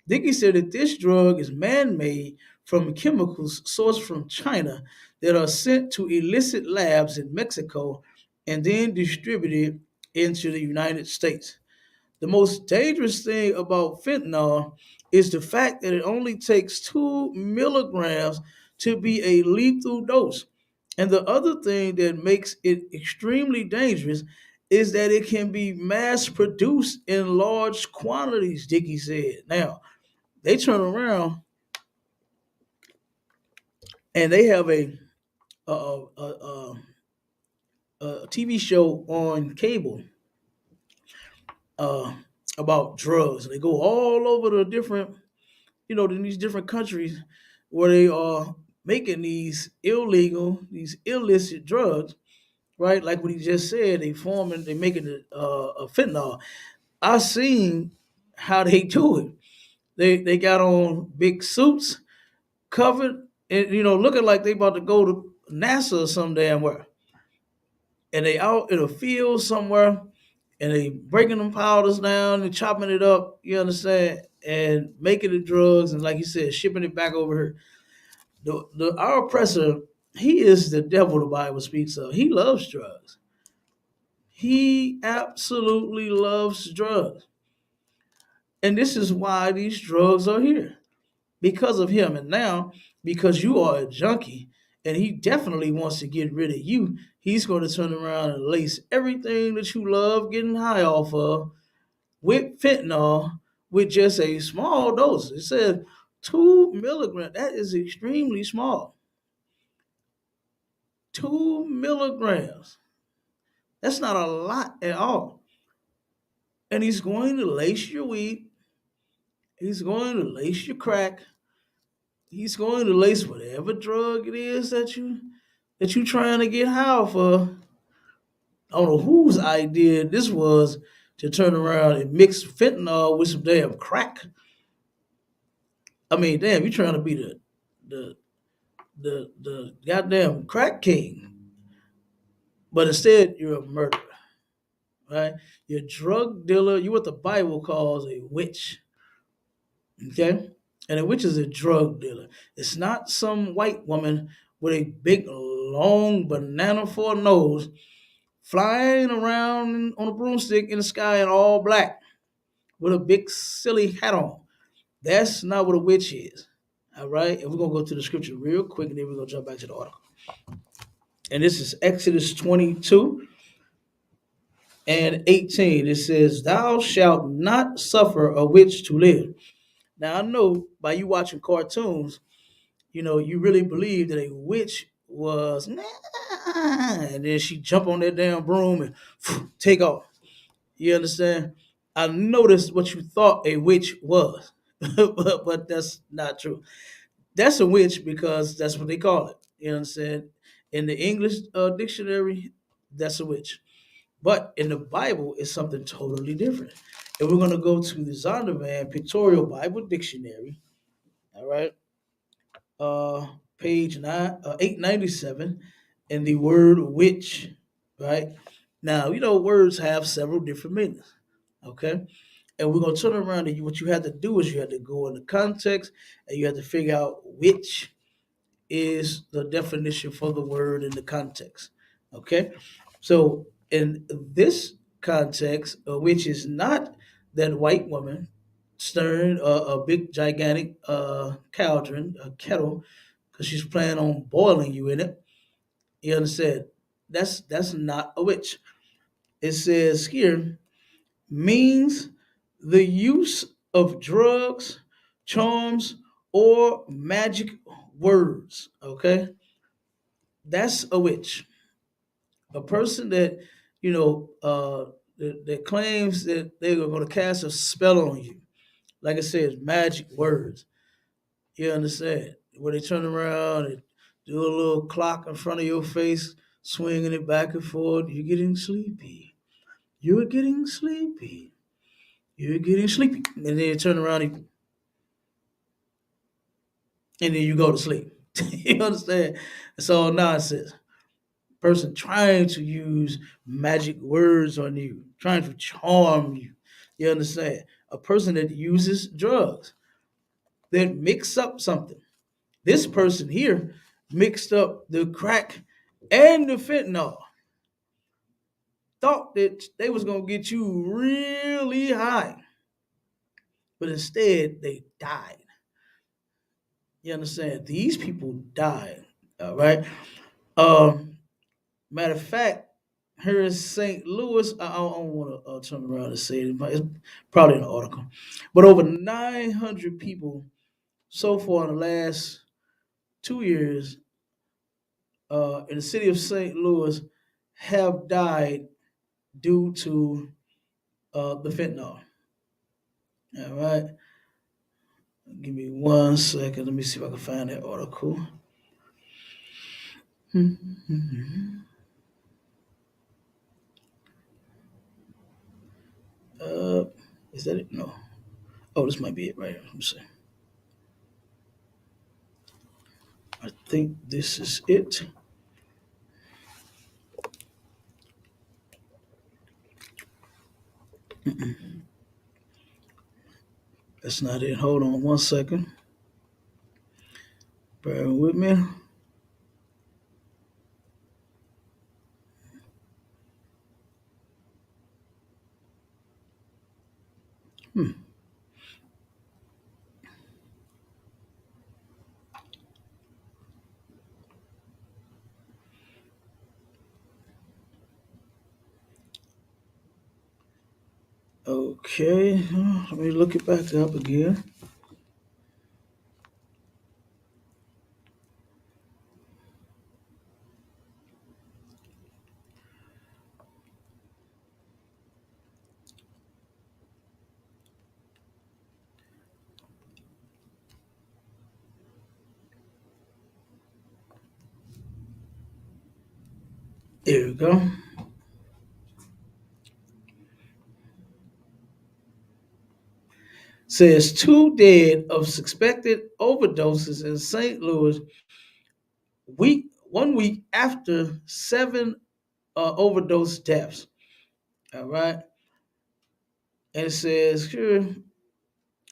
Dickey said that this drug is man-made from chemicals sourced from China that are sent to illicit labs in Mexico and then distributed into the United States. The most dangerous thing about fentanyl is the fact that it only takes 2 milligrams to be a lethal dose. And the other thing that makes it extremely dangerous is that it can be mass produced in large quantities, Dickey said. Now, they turn around and they have a, a, a, a TV show on cable uh, about drugs. They go all over the different, in these different countries where they are making these illegal, these illicit drugs, right? Like what he just said, they making it a fentanyl. I seen how they do it. They got on big suits, covered, and looking like they about to go to NASA or some damn where. And they out in a field somewhere, and they breaking them powders down and chopping it up. You understand? And making the drugs, and like you said, shipping it back over here. Our oppressor, he is the devil the Bible speaks of. He loves drugs. He absolutely loves drugs. And this is why these drugs are here. Because of him. And now, because you are a junkie and he definitely wants to get rid of you, he's going to turn around and lace everything that you love getting high off of with fentanyl with just a small dose. It says 2 milligrams. That is extremely small. 2 milligrams. That's not a lot at all. And he's going to lace your weed. He's going to lace your crack. He's going to lace whatever drug it is that you trying to get high off of. I don't know whose idea this was to turn around and mix fentanyl with some damn crack. I mean, damn, you trying to be the the goddamn crack king, but instead you're a murderer, right? You're a drug dealer. You're what the Bible calls a witch. Okay? And a witch is a drug dealer. It's not some white woman with a big, long banana for a nose flying around on a broomstick in the sky in all black with a big, silly hat on. That's not what a witch is. All right? And we're going to go to the scripture real quick, and then we're going to jump back to the article. And this is Exodus 22 and 18. It says, "Thou shalt not suffer a witch to live." Now, I know by you watching cartoons, you really believe that a witch was, and then she jump on that damn broom and take off. You understand? I noticed what you thought a witch was, but that's not true. That's a witch because that's what they call it. You know what I'm saying? In the English dictionary, that's a witch. But in the Bible, it's something totally different. And we're going to go to the Zondervan Pictorial Bible Dictionary. All right. Page 897, and the word witch, right? Now, words have several different meanings, okay? And we're going to turn around, and what you have to do is you have to go in the context, and you have to figure out which is the definition for the word in the context, okay? So in this context, which is not that white woman stirring a big gigantic cauldron, a kettle, because she's planning on boiling you in it. You understand? That's not a witch. It says here means The use of drugs, charms, or magic words. Okay, that's a witch. A person that that claims that they're going to cast a spell on you. Like I said, magic words. You understand? When they turn around and do a little clock in front of your face, swinging it back and forth, you're getting sleepy. You're getting sleepy. You're getting sleepy. And then you turn around and then you go to sleep. You understand? It's all nonsense. Person trying to use magic words on you, trying to charm you. You understand? A person that uses drugs, that mix up something. This person here mixed up the crack and the fentanyl. Thought that they was gonna get you really high, but instead they died. You understand? These people died. All right. Um, Matter of fact, here in St. Louis, I don't want to turn around and say it, but it's probably an article. But over 900 people so far in the last 2 years in the city of St. Louis have died due to the fentanyl. All right. Give me 1 second. Let me see if I can find that article. Uh, is that it? No. Oh, this might be it right here. Let me see. I think this is it. That's not it. Hold on 1 second. Bear with me. Hmm. Okay. Let me look it back up again. There we go. Says two dead of suspected overdoses in St. Louis 1 week after seven overdose deaths. All right. And it says here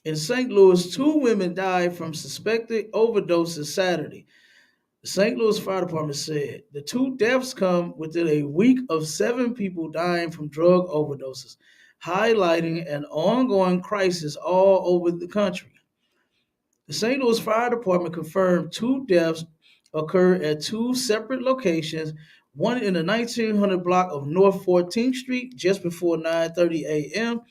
in St. Louis, two women died from suspected overdoses Saturday. The St. Louis Fire Department said the two deaths come within a week of seven people dying from drug overdoses, highlighting an ongoing crisis all over the country. The St. Louis Fire Department confirmed two deaths occurred at two separate locations, one in the 1900 block of North 14th Street just before 9:30 a.m.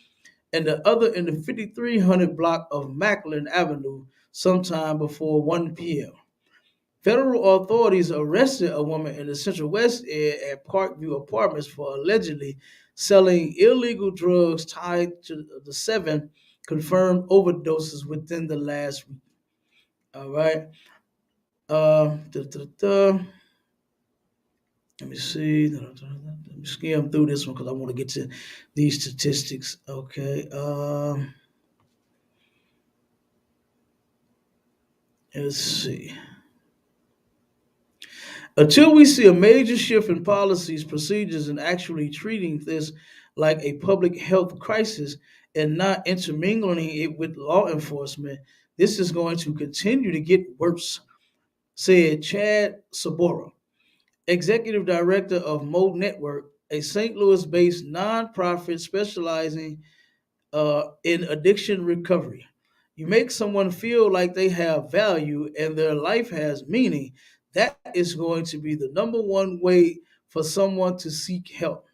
and the other in the 5300 block of Macklin Avenue sometime before 1 p.m. Federal authorities arrested a woman in the Central West End at Parkview Apartments for allegedly selling illegal drugs tied to the seven confirmed overdoses within the last week. All right. Let me see. Let me skim through this one because I want to get to these statistics. Okay. Let's see. Until we see a major shift in policies, procedures, and actually treating this like a public health crisis and not intermingling it with law enforcement, this is going to continue to get worse, said Chad Sabora, executive director of Mo Network, a St. Louis based nonprofit specializing in addiction recovery. You make someone feel like they have value and their life has meaning. That is going to be the number one way for someone to seek help.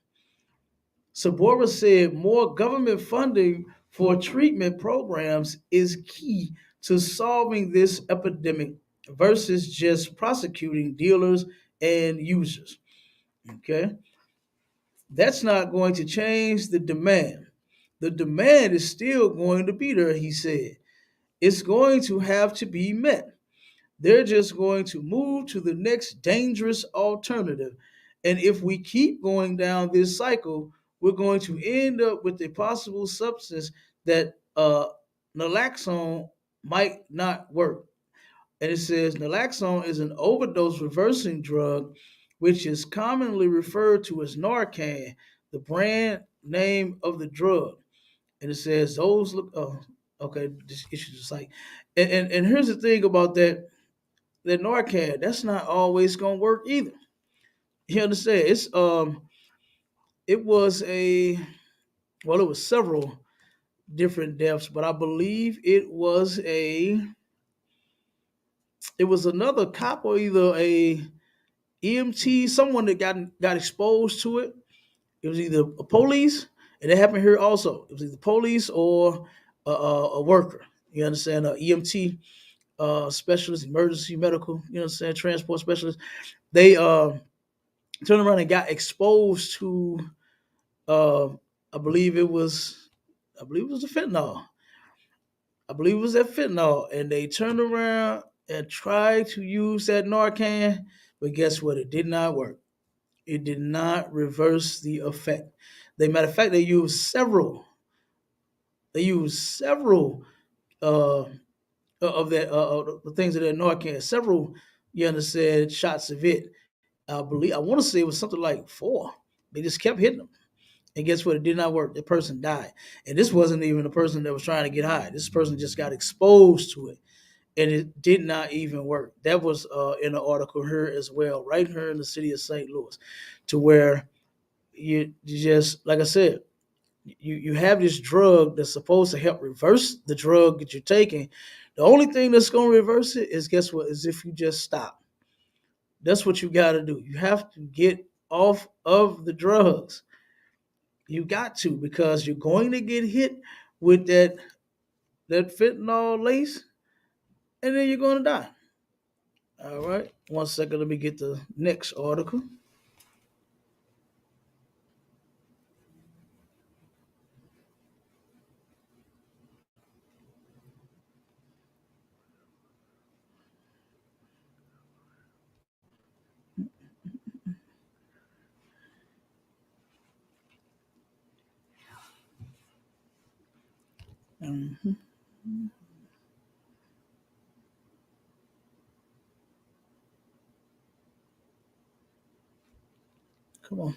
Sabora said more government funding for treatment programs is key to solving this epidemic versus just prosecuting dealers and users. Okay, that's not going to change the demand. The demand is still going to be there, he said. It's going to have to be met. They're just going to move to the next dangerous alternative. And if we keep going down this cycle, we're going to end up with a possible substance that naloxone might not work. And it says naloxone is an overdose reversing drug, which is commonly referred to as Narcan, the brand name of the drug. And it says those look. Oh, okay. This issue is like, and here's the thing about that Narcan. That's not always gonna work either. You understand? It was a well, it was several different deaths, but I believe it was another cop or either a EMT, someone that got exposed to it. It was either a police, and it happened here also. It was either police or a worker. You understand? A EMT specialist, emergency medical. You know what I'm saying? Transport specialist. They turned around and got exposed to. Uh, I believe it was. I believe it was the fentanyl. I believe it was that fentanyl, and they turned around and tried to use that Narcan, but guess what? It did not work. It did not reverse the effect. They matter of fact, they used several. They used several uh, of that the things of that Narcan. Several, you understand, shots of it. I want to say it was something like 4. They just kept hitting them, and guess what? It did not work. The person died, and this wasn't even the person that was trying to get high. This person just got exposed to it, and it did not even work. That was in an article here as well, right here in the city of St. Louis, to where you just like I said, you have this drug that's supposed to help reverse the drug that you're taking. The only thing that's going to reverse it is guess what? Is if you just stop. That's what you got to do. You have to get off of the drugs. You got to because you're going to get hit with that fentanyl lace, and then you're going to die. All right. 1 second. Let me get the next article. Mhm. Come on.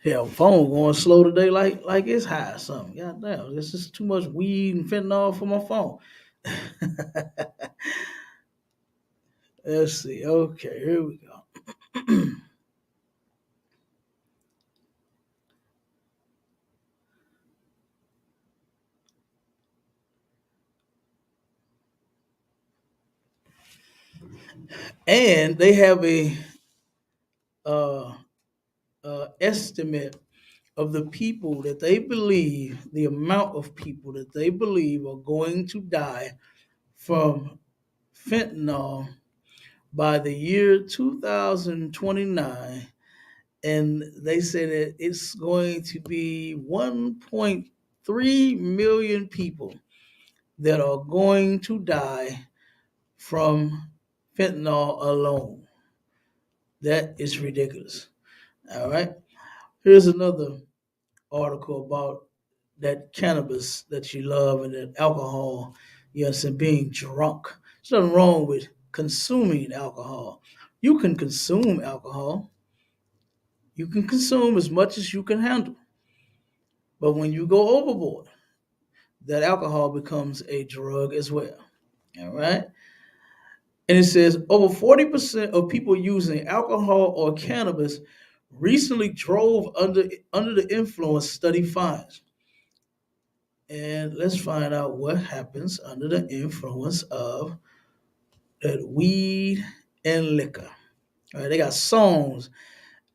Hell, phone going slow today, like it's high or something. God damn, this is too much weed and fentanyl for my phone. Let's see. Okay, here we go. And they have a uh, estimate of the people that they believe, the amount of people that they believe are going to die from fentanyl by the year 2029. And they say that it's going to be 1.3 million people that are going to die from fentanyl alone. That is ridiculous. All right. Here's another article about that cannabis that you love and that alcohol, yes, and being drunk. There's nothing wrong with consuming alcohol. You can consume alcohol. You can consume as much as you can handle. But when you go overboard, that alcohol becomes a drug as well. All right. And it says over 40% of people using alcohol or cannabis recently drove under the influence, study finds. And let's find out what happens under the influence of that weed and liquor. All right, they got songs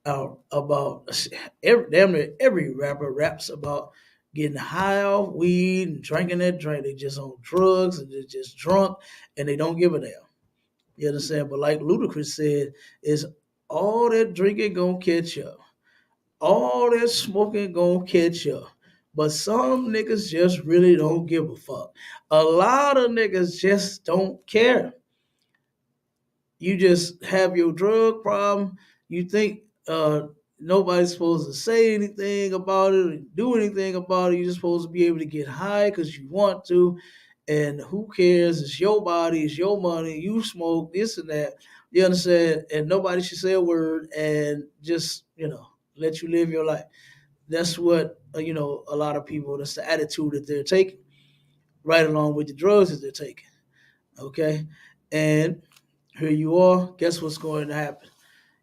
out about damn near every rapper raps about getting high off weed and drinking that drink. They just on drugs and they're just drunk and they don't give a damn. You understand? But like Ludacris said, is all that drinking gonna catch up. All that smoking gonna catch up. But some niggas just really don't give a fuck. A lot of niggas just don't care. You just have your drug problem. You think nobody's supposed to say anything about it or do anything about it. You're just supposed to be able to get high because you want to. And who cares? It's your body, it's your money. You smoke this and that. You understand? And nobody should say a word and just, let you live your life. That's what, a lot of people, that's the attitude that they're taking, right along with the drugs that they're taking. Okay? And here you are. Guess what's going to happen?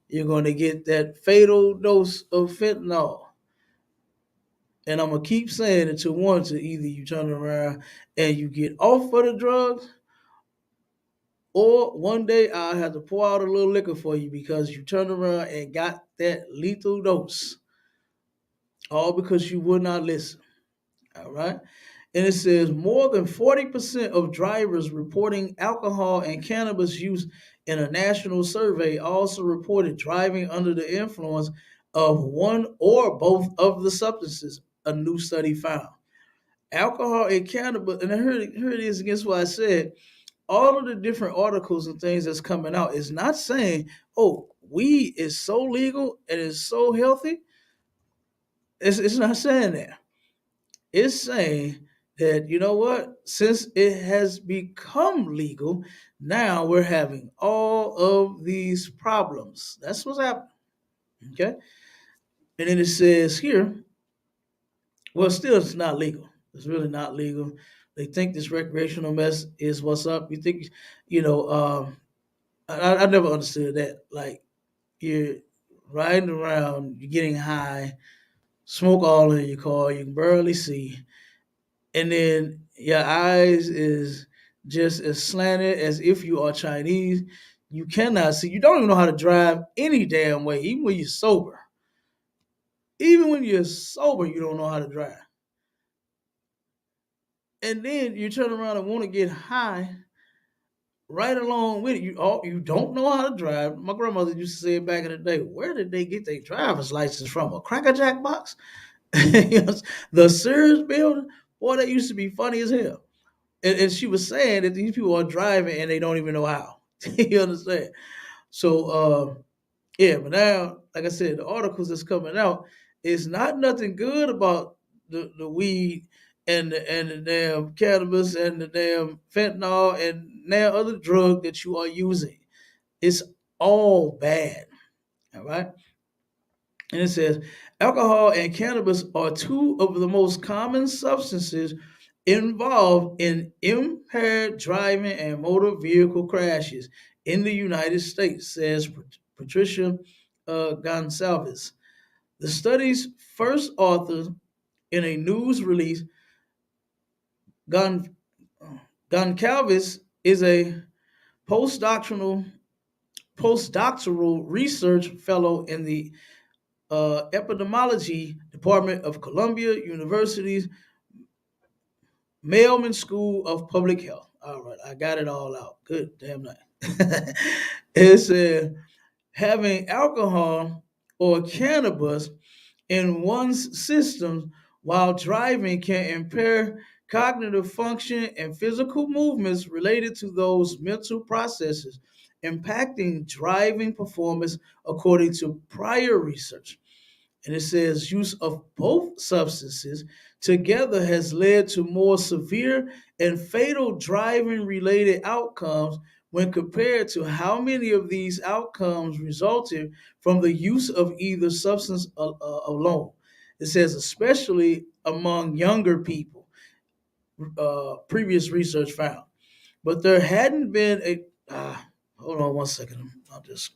You're going to get that fatal dose of fentanyl. And I'm going to keep saying it to one, to either you turn around and you get off of the drugs, or one day I'll have to pour out a little liquor for you because you turned around and got that lethal dose. All because you would not listen. All right. And it says more than 40% of drivers reporting alcohol and cannabis use in a national survey also reported driving under the influence of one or both of the substances, a new study found. Alcohol and cannabis, and here it is against what I said, all of the different articles and things that's coming out is not saying, oh, weed is so legal and it's so healthy. It's not saying that. It's saying that, you know what, since it has become legal, now we're having all of these problems. That's what's happening. Okay. And then it says here, well, still it's not legal. It's really not legal. They think this recreational mess is what's up. You think, you know, I never understood that. Like, you're riding around, you're getting high, smoke all in your car, you can barely see, and then your eyes is just as slanted as if you are Chinese. You cannot see. You don't even know how to drive any damn way, even when you're sober. Even when you're sober, you don't know how to drive. And then you turn around and want to get high right along with it. You don't know how to drive. My grandmother used to say it back in the day. Where did they get their driver's license from? A Cracker Jack box? The Sears building? Boy, that used to be funny as hell. And she was saying that these people are driving and they don't even know how. You understand? So yeah, but now, like I said, the articles that's coming out is not nothing good about the weed and the damn cannabis and the damn fentanyl and now other drug that you are using. It's all bad. All right. And it says alcohol and cannabis are two of the most common substances involved in impaired driving and motor vehicle crashes in the United States, says Patricia Gonsalves. The study's first author in a news release, Gon, Goncalves is a postdoctoral postdoctoral research fellow in the epidemiology department of Columbia University's Mailman School of Public Health. All right, I got it all out. Good damn night. It said having alcohol or cannabis in one's system while driving can impair cognitive function and physical movements related to those mental processes, impacting driving performance according to prior research. And it says use of both substances together has led to more severe and fatal driving related outcomes when compared to how many of these outcomes resulted from the use of either substance alone. It says especially among younger people, previous research found. But there hadn't been a hold on one second. I'll just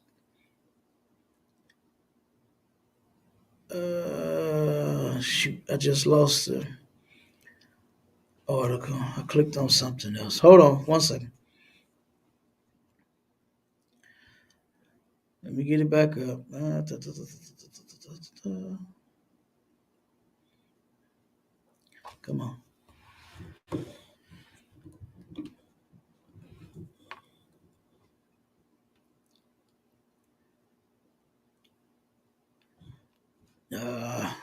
shoot, I just lost it. article. I clicked on something else. Hold on 1 second. Let me get it back up. Come on. Uh,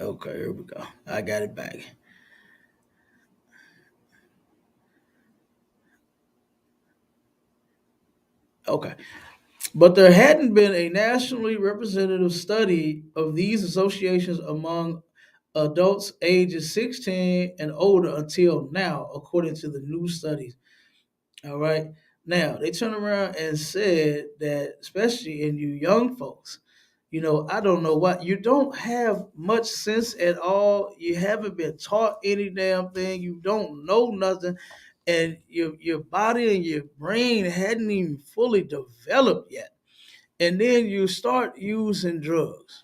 okay, here we go. I got it back. Okay. But there hadn't been a nationally representative study of these associations among adults ages 16 and older until now, according to the new studies. All right. Now, they turn around and said that, especially in you young folks, I don't know what, you don't have much sense at all. You haven't been taught any damn thing. You don't know nothing. And your body and your brain hadn't even fully developed yet. And then you start using drugs.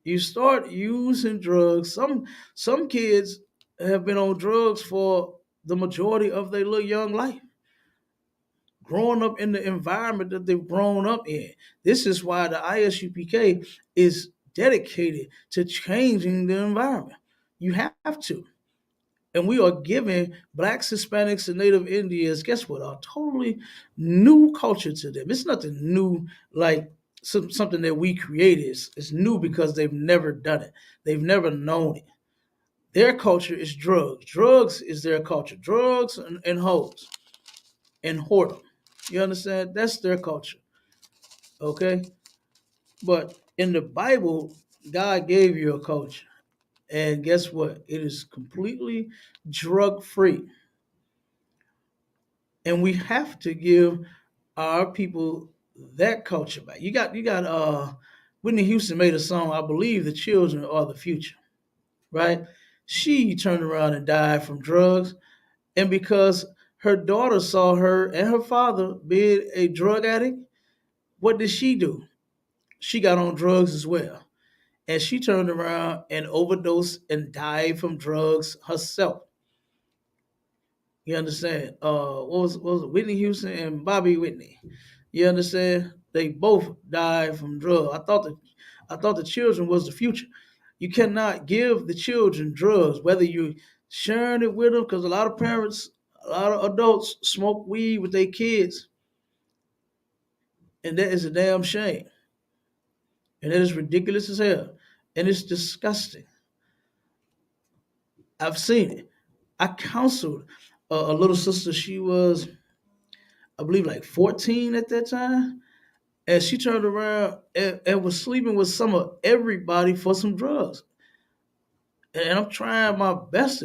You start using drugs. Some kids have been on drugs for the majority of their little young life, growing up in the environment that they've grown up in. This is why the ISUPK is dedicated to changing the environment. You have to. And we are giving Blacks, Hispanics, and Native Indians, guess what, a totally new culture to them. It's nothing new like something that we created. It's new because they've never done it. They've never known it. Their culture is drugs. Drugs is their culture. Drugs and hoes and whoredom. You understand? That's their culture. Okay? But in the Bible, God gave you a culture. And guess what? It is completely drug free. And we have to give our people that culture back. You got Whitney Houston made a song, I believe the children are the future, right? She turned around and died from drugs. And because her daughter saw her and her father being a drug addict, what did she do? She got on drugs as well. And she turned around and overdosed and died from drugs herself. You understand? What was it? Whitney Houston and Bobby Whitney. You understand? They both died from drugs. I thought the children was the future. You cannot give the children drugs, whether you sharing it with them, because a lot of parents, a lot of adults smoke weed with their kids, and that is a damn shame. And that is ridiculous as hell. And it's disgusting. I've seen it. I counseled a little sister. She was, I believe, like 14 at that time. And she turned around and was sleeping with some of everybody for some drugs. And I'm trying my best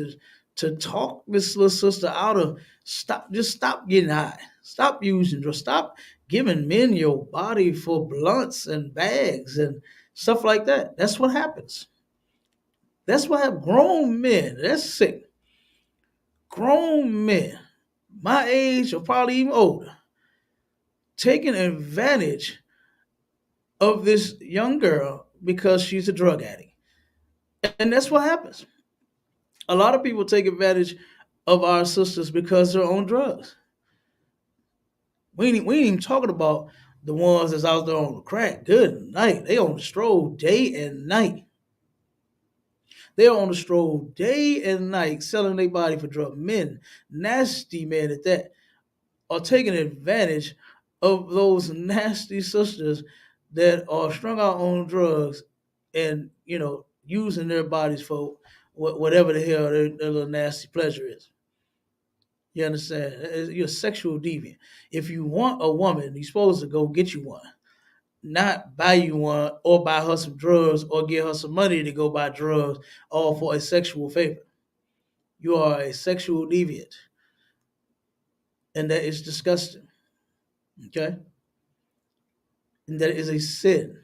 to talk this little sister out of stop getting high. Stop using drugs. Stop giving men your body for blunts and bags and stuff like that. That's what happens. That's what have grown men. That's sick. Grown men, my age or probably even older, taking advantage of this young girl because she's a drug addict. And that's what happens. A lot of people take advantage of our sisters because they're on drugs. We ain't even talking about the ones that's out there on the crack. Good night. They on the stroll day and night. They're on the stroll day and night selling their body for drug. Men, nasty men at that, are taking advantage of those nasty sisters that are strung out on drugs and, using their bodies for whatever the hell their little nasty pleasure is. You understand? You're a sexual deviant. If you want a woman, you're supposed to go get you one, not buy you one or buy her some drugs or give her some money to go buy drugs, all for a sexual favor. You are a sexual deviant, and that is disgusting. Okay? And that is a sin.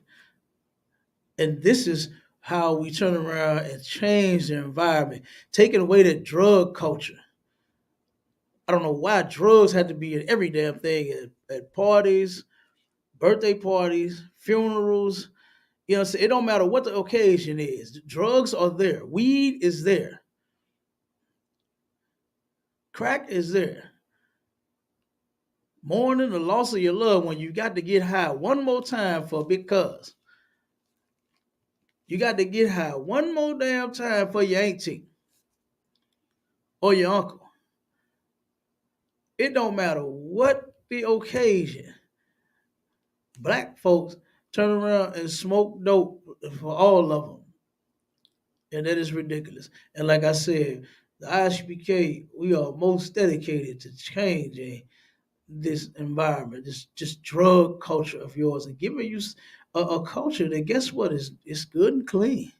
And this is how we turn around and change the environment, taking away the drug culture. I don't know why drugs had to be in every damn thing at parties, birthday parties, funerals. You know what I'm saying? It don't matter what the occasion is. Drugs are there. Weed is there. Crack is there. Mourning the loss of your loved one, you got to get high one more time for big cuz. You got to get high one more damn time for your auntie or your uncle. It don't matter what the occasion. Black folks turn around and smoke dope for all of them. And that is ridiculous. And like I said, the ISUPK, we are most dedicated to changing this environment, this just drug culture of yours, and giving you a culture that, guess what, is good and clean,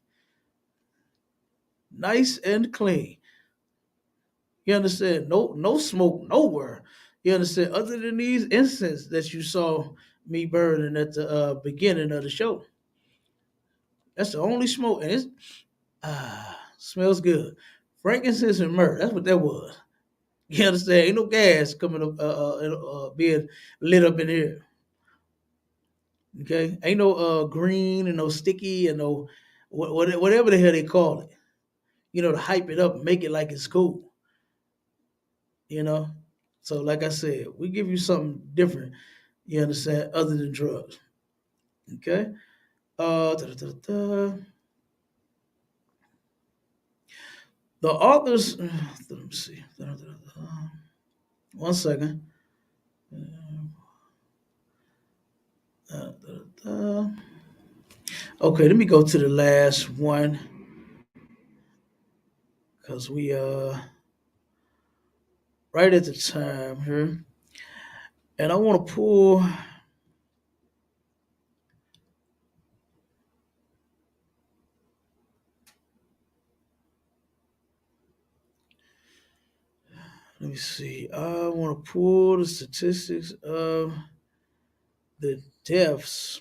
nice and clean. You understand? No smoke nowhere. You understand? Other than these incense that you saw me burning at the beginning of the show, that's the only smoke, and it's smells good. Frankincense and myrrh. That's what that was. You understand? Ain't no gas coming up, being lit up in here. Okay, ain't no green and no sticky and no whatever the hell they call it. You know, to hype it up and make it like it's cool. You know, so like I said, we give you something different. You understand? Other than drugs. Okay. Da, da, da, da. The authors. Let me see. Da, da, da, da. One second. Da, da, da. Okay, let me go to the last one because we right at the time here, and I want to pull. Let me see. I want to pull the statistics of the deaths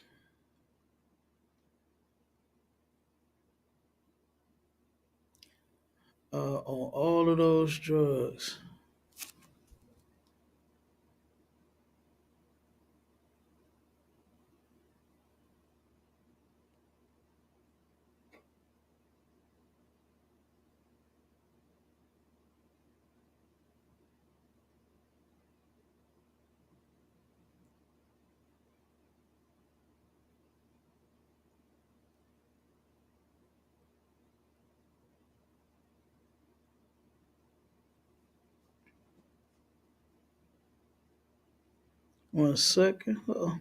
on all of those drugs. One second. Uh-oh.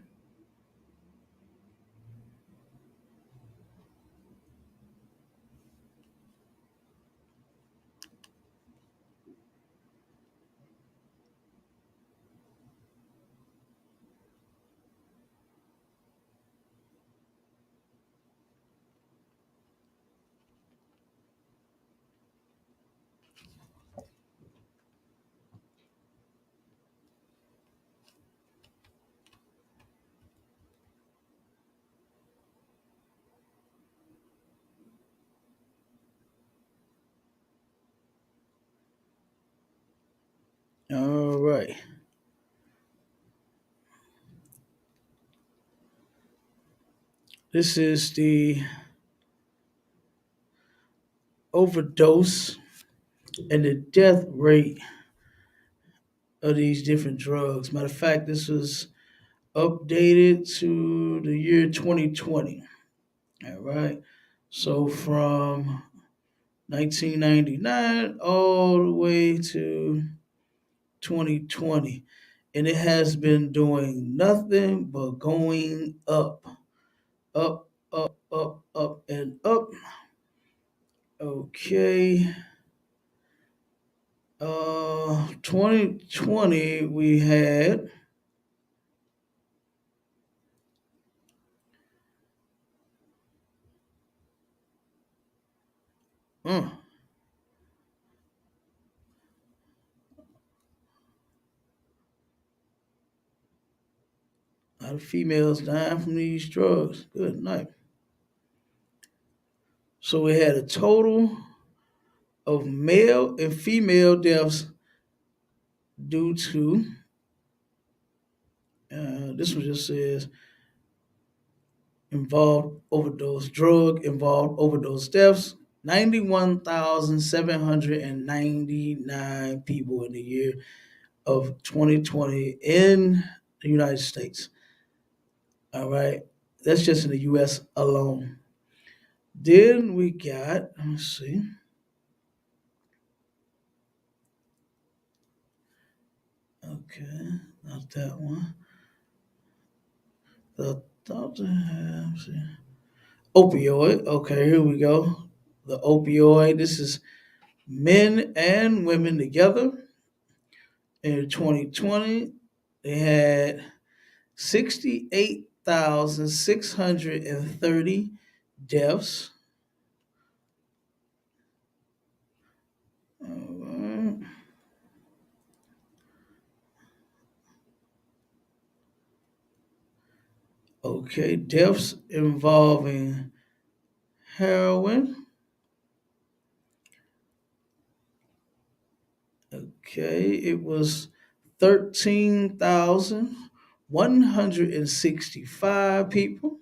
All right. This is the overdose and the death rate of these different drugs. Matter of fact, this was updated to the year 2020. All right. So from 1999 all the way to 2020. And it has been doing nothing but going up, up, and up. Okay. 2020, we had uh, a lot of females dying from these drugs. Good night. So we had a total of male and female deaths due to this one just says drug involved overdose deaths, 91,799 people in the year of 2020 in the United States. All right. That's just in the US alone. Then we got, let's see. Okay, not that one. The let's see. Opioid. Okay, here we go. The opioid. This is men and women together. In 2020, they had 68,630 deaths. Okay, deaths involving heroin. Okay, it was 13,165 people.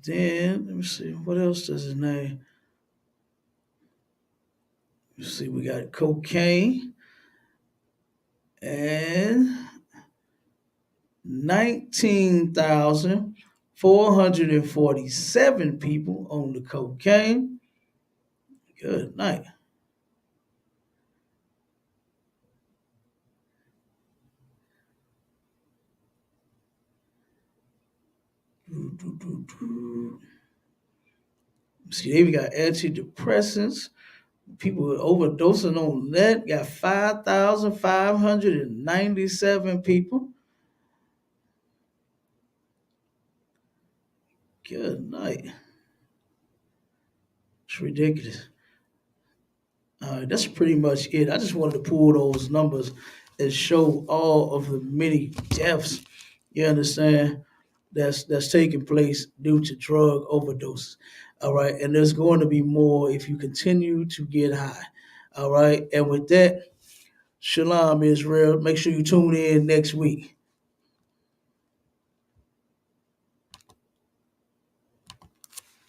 Then, let me see, what else does it name? Let's see, we got cocaine and 19,447 people on the cocaine. Good night. See, we got antidepressants. People overdosing on that got 5,597 people. Good night. It's ridiculous. All right, that's pretty much it. I just wanted to pull those numbers and show all of the many deaths, you understand, that's taking place due to drug overdoses. All right, and there's going to be more if you continue to get high. All right, and with that, Shalom Israel. Make sure you tune in next week.